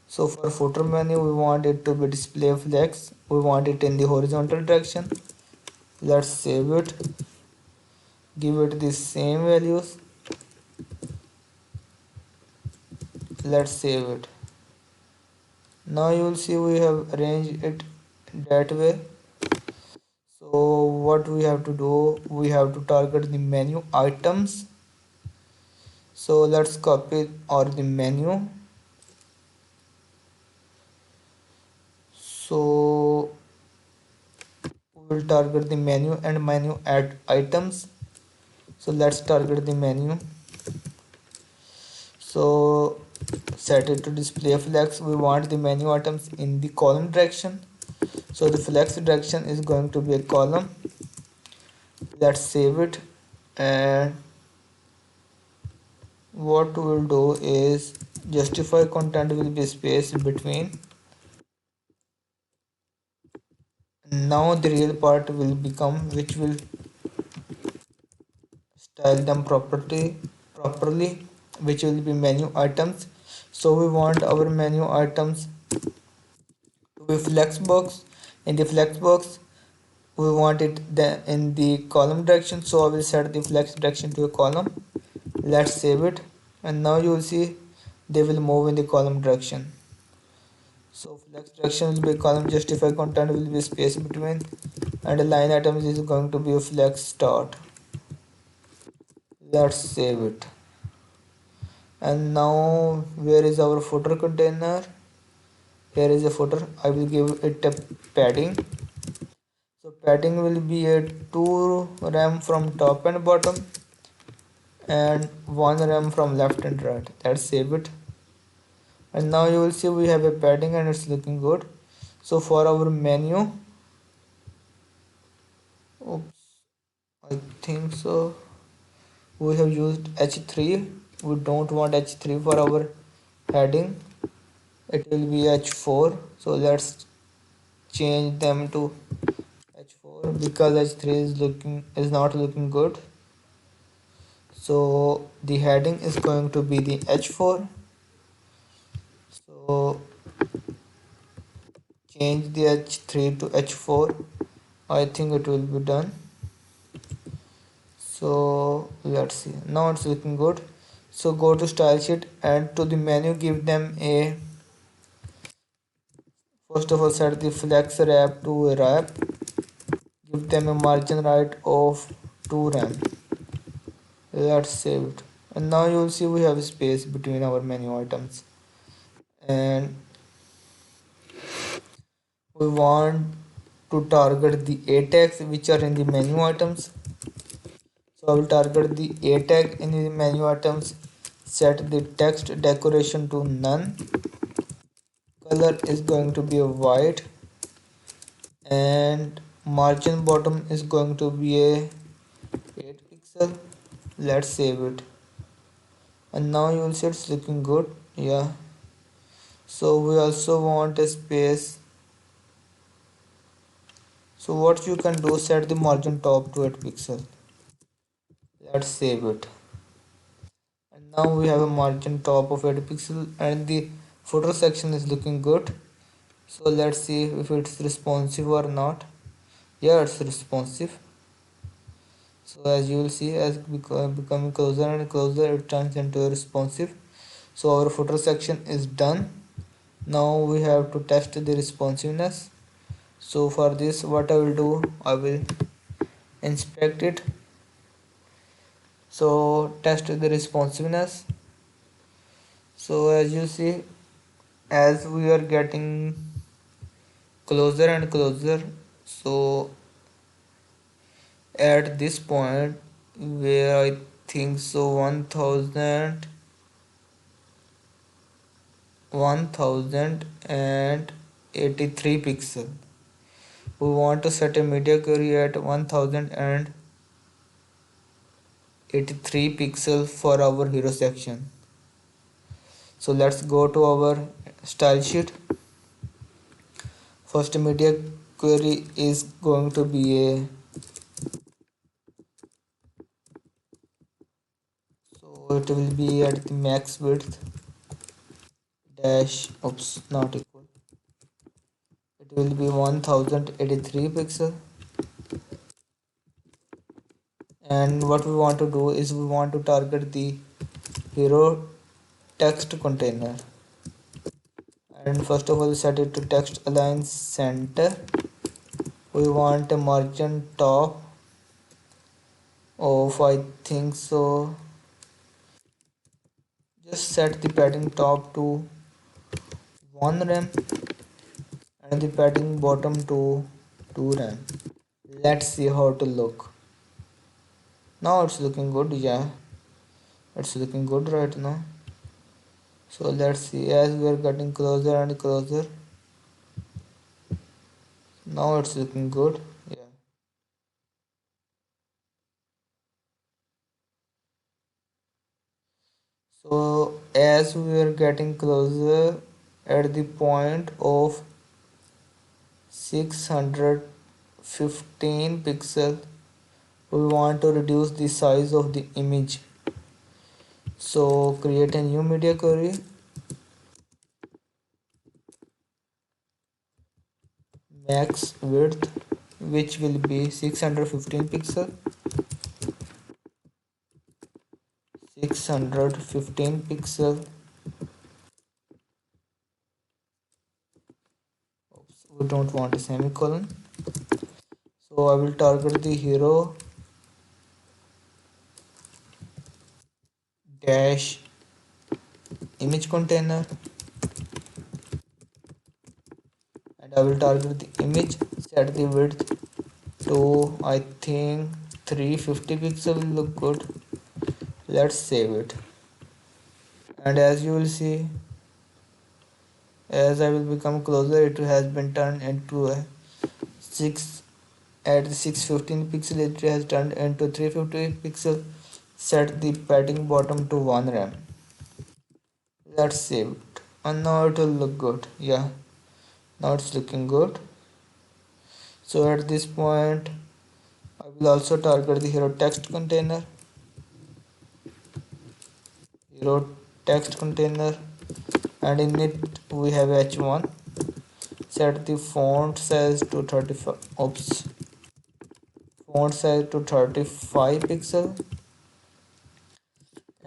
So for footer menu we want it to be display flex, we want it in the horizontal direction. Let's save it, give it the same values. Let's save it. Now you will see we have arranged it that way. So what we have to do, we have to target the menu items. So let's copy or the menu. So we will target the menu and menu add items. So let's target the menu. So set it to display flex. We want the menu items in the column direction. So the flex direction is going to be a column. Let's save it, and what we will do is justify content will be space between. Now the real part will become, which will style them properly, which will be menu items. So we want our menu items to be flexbox. In the flexbox we want it in the column direction, so I will set the flex direction to a column. Let's save it, and now you will see they will move in the column direction. So flex direction will be column, justify content will be space between, and a line items is going to be a flex start. Let's save it. And now where is our footer container? Here is a footer. I will give it a padding. So padding will be a 2 rem from top and bottom and 1 rem from left and right. Let's save it. And now you will see we have a padding and it's looking good. So for our menu, oops, I think so we have used h3. We don't want h3 for our heading, it will be h4. So let's change them to h4 because h3 is not looking good. So the heading is going to be the h4. So change the h3 to h4. I think it will be done. So let's see, now it's looking good. So go to style sheet and to the menu give them a, first of all set the flex wrap to a wrap, give them a margin right of 2 rem. Let's save it, and now you will see we have space between our menu items, and we want to target the a tags which are in the menu items. So I will target the a tag in the menu items, set the text decoration to none, color is going to be a white, and margin bottom is going to be a 8 pixel. Let's save it, and now you will see it's looking good. Yeah, so we also want a space. So what you can do, set the margin top to 8 pixel. Let's save it, and now we have a margin top of 8 pixel and the footer section is looking good. So let's see if it's responsive or not. Yeah, it's responsive. So as you will see, as becoming closer and closer, it turns into a responsive. So our footer section is done. Now we have to test the responsiveness. So for this, what I will do, I will inspect it. So test the responsiveness. So as you see, as we are getting closer and closer, so at this point where I think so 1083 pixel, we want to set a media query at 1083 pixel for our hero section. So let's go to our style sheet. First media query is going to be a, so it will be at the max width dash, oops, not equal, it will be 1083 pixel. And what we want to do is we want to target the hero text container, and first of all set it to text align center. We want a margin top of, I think so, just set the padding top to 1 rem and the padding bottom to 2 rem. Let's see how to look. Now it's looking good. Yeah, it's looking good right now. So let's see, as we are getting closer and closer, now it's looking good. Yeah, so as we are getting closer at the point of 600 15 pixel. We want to reduce the size of the image, so create a new media query. Max width, which will be 615 pixel. 615 pixel. Oops, we don't want a semicolon, so I will target the hero dash image container, and I will target the image. Set the width to, I think, 350 pixel will look good. Let's save it. And as you will see, as I will become closer, it has been turned into a 6. At the 615 pixel, it has turned into 350 pixel. Set the padding bottom to 1 rem. Let's save it, and now it will look good. Yeah, now it's looking good. So at this point, I will also target the hero text container. Hero text container, and in it we have h1. Set the font size to 35. Oops, font size to 35 pixel,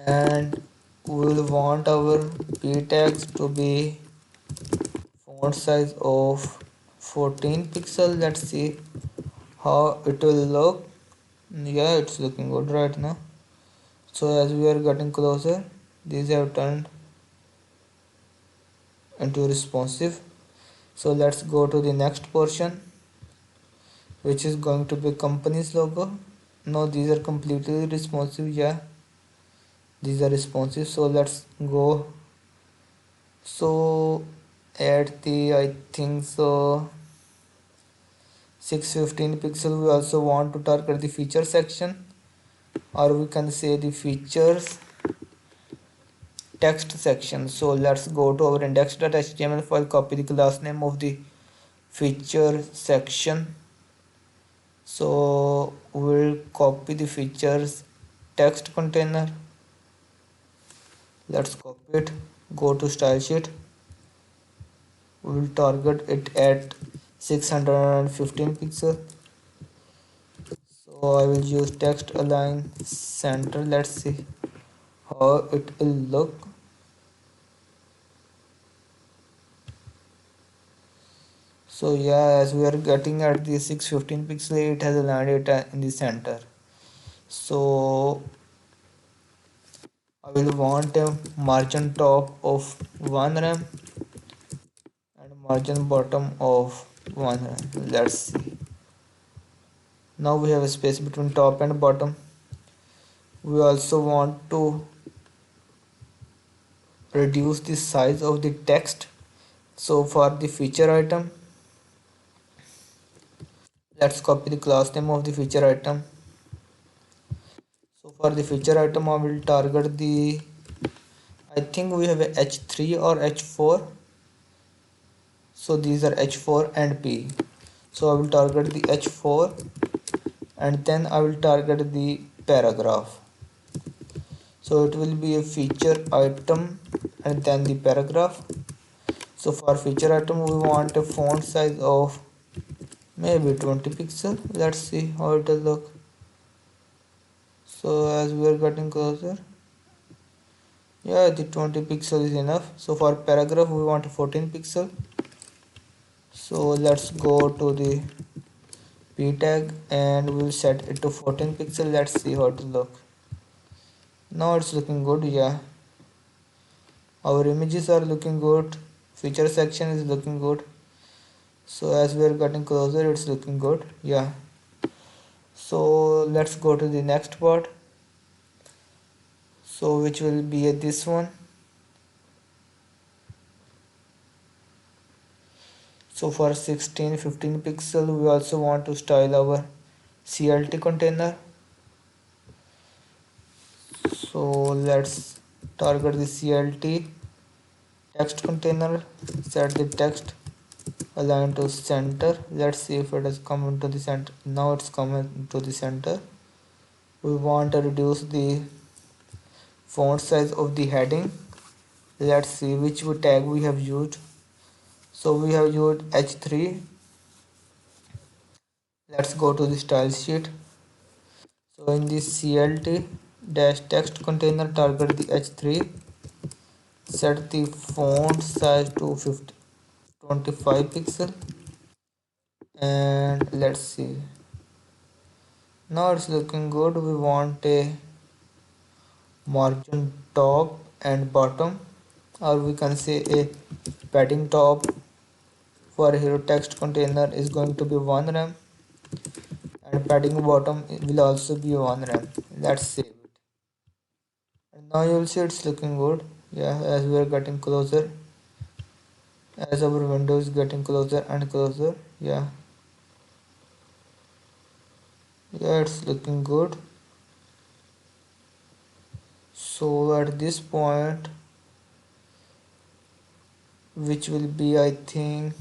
and we will want our p tags to be font size of 14 pixel. Let's see how it will look. Yeah, it's looking good right now. So as we are getting closer, these have turned into responsive. So let's go to the next portion, which is going to be company's logo. No, these are completely responsive. Yeah, these are responsive, so let's go. So at the, I think so, 615 pixel, we also want to target the feature section, or we can say the features text section. So let's go to our index.html file, copy the class name of the feature section. So we'll copy the features text container. Let's copy it, go to style sheet. We will target it at 615 pixel. So I will use text align center. Let's see how it will look. So yeah, as we are getting at the 615 pixel, it has aligned it in the center. So I will want a margin top of 1 rem and margin bottom of 1 rem. Let's see. Now we have a space between top and bottom. We also want to reduce the size of the text. So for the feature item, let's copy the class name of the feature item. So for the feature item, I will target the, I think we have a h3 or h4. So these are h4 and p. So I will target the h4, and then I will target the paragraph. So it will be a feature item and then the paragraph. So for feature item, we want a font size of maybe 20 pixel. Let's see how it will look. So as we are getting closer, yeah, the 20 pixel is enough. So for paragraph, we want 14 pixel. So let's go to the p tag and we'll set it to 14 pixel. Let's see how it will look. Now it's looking good. Yeah, our images are looking good, feature section is looking good. So as we are getting closer, it's looking good. Yeah, so let's go to the next part, so which will be this one. So for 16-15 pixel, we also want to style our CLT container. So let's target the CLT text container, set the text align to center. Let's see if it has come into the center. Now it's come into the center. We want to reduce the font size of the heading. Let's see which tag we have used. So we have used h3. Let's go to the style sheet. So in the clt dash text container, target the h3, set the font size to 25 pixel, and let's see. Now it's looking good. We want a margin top and bottom, or we can say a padding top for hero text container is going to be 1 rem, and padding bottom will also be 1 rem. Let's save it. And now you'll see it's looking good. Yeah, as we are getting closer, as our window is getting closer and closer. Yeah, it's looking good. So at this point, which will be, I think,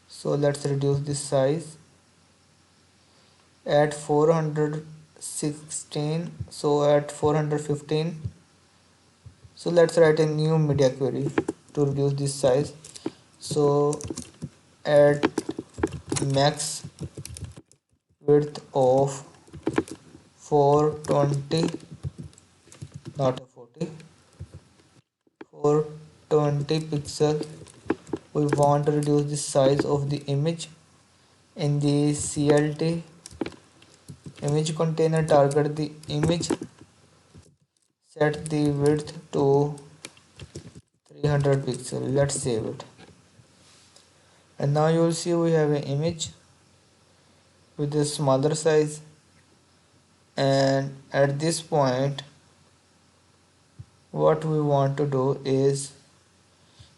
so let's reduce this size at 416. So at 415. So let's write a new media query to reduce this size. So at max width of 420, not a 40, 420 pixel. We want to reduce the size of the image. In the clt image container, target the image, set the width to 300 pixel. Let's save it. And now you will see we have an image with a smaller size, and at this point what we want to do is,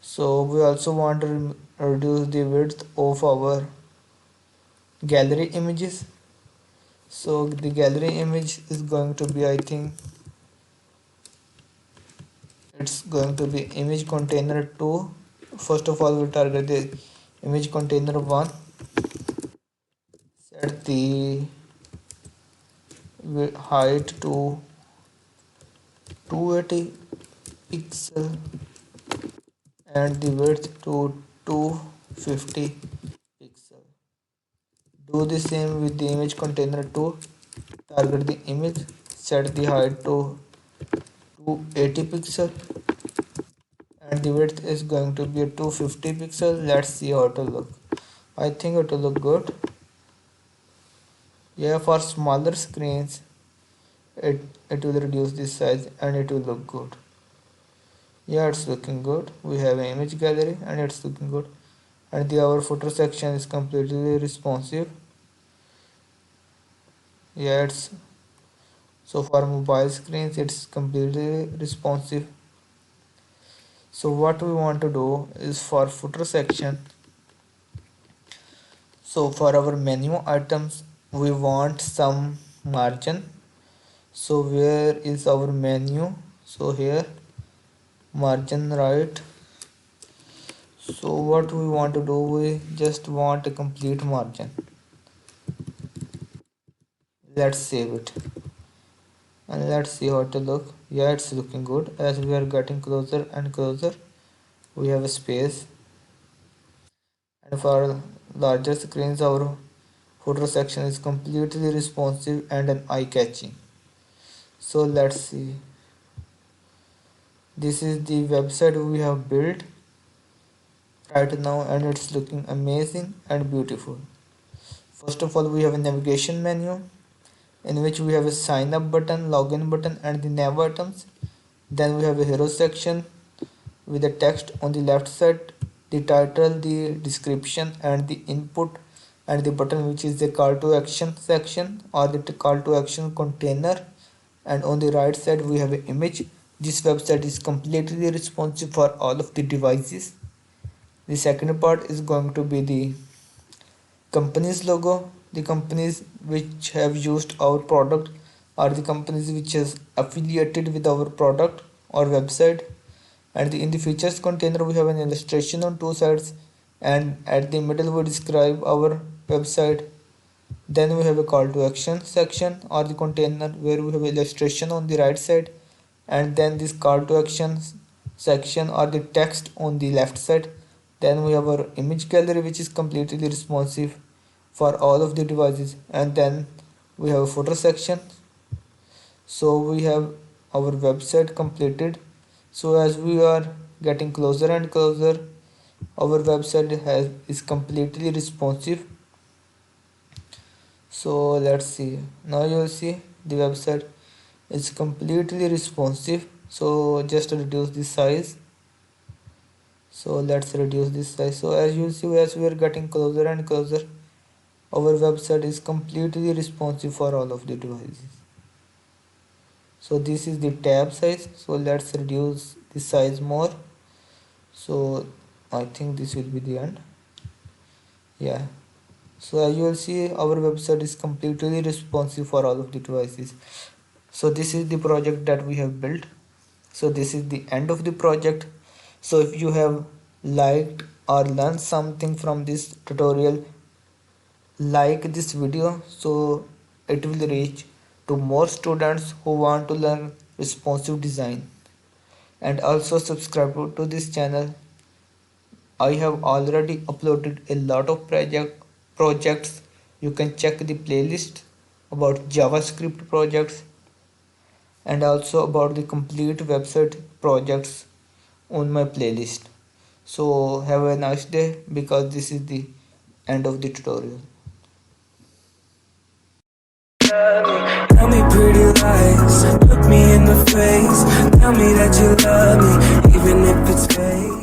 so we also want to reduce the width of our gallery images. So the gallery image is going to be, I think it's going to be image container 2. First of all, we'll target the image container 1, set the height to 280 pixel and the width to 250 pixel. Do the same with the image container 2. Target the image, set the height to 280 pixel and the width is going to be 250 pixel. Let's see how it will look. I think it will look good. Yeah, for smaller screens it will reduce this size and it will look good. Yeah, it's looking good. We have an image gallery and it's looking good, and our footer section is completely responsive. Yeah, it's so for mobile screens it's completely responsive. So what we want to do is for footer section, so for our menu items we want some margin. So where is our menu? So here, margin right. So what we want to do, we just want a complete margin. Let's save it and let's see how to look. Yeah, it's looking good. As we are getting closer and closer, we have a space, and for larger screens our footer section is completely responsive and an eye-catching. So let's see. This is the website we have built right now and it's looking amazing and beautiful. First of all, we have a navigation menu in which we have a sign up button, login button and the nav items. Then we have a hero section with the text on the left side, the title, the description and the input, and the button which is the call to action section or the call to action container. And on the right side we have an image. This website is completely responsive for all of the devices. The second part is going to be the company's logo. The companies which have used our product are the companies which is affiliated with our product or website. And in the features container we have an illustration on two sides, and at the middle we describe our website. Then we have a call to action section or the container where we have illustration on the right side, and then this call to action section or the text on the left side. Then we have our image gallery which is completely responsive for all of the devices, and then we have a footer section. So we have our website completed. So as we are getting closer and closer, our website is completely responsive. So let's see, now you will see the website is completely responsive. So just reduce the size. So let's reduce this size. So as you see, as we are getting closer and closer, our website is completely responsive for all of the devices. So this is the tab size. So let's reduce the size more. So I think this will be the end. Yeah. So as you will see, our website is completely responsive for all of the devices. So this is the project that we have built. So this is the end of the project. So if you have liked or learned something from this tutorial, like this video so it will reach to more students who want to learn responsive design. And also subscribe to this channel. I have already uploaded a lot of projects. You can check the playlist about JavaScript projects and also about the complete website projects on my playlist. So have a nice day, because this is the end of the tutorial. Tell me pretty lies, look me in the face, tell me that you love me, even if it's fake.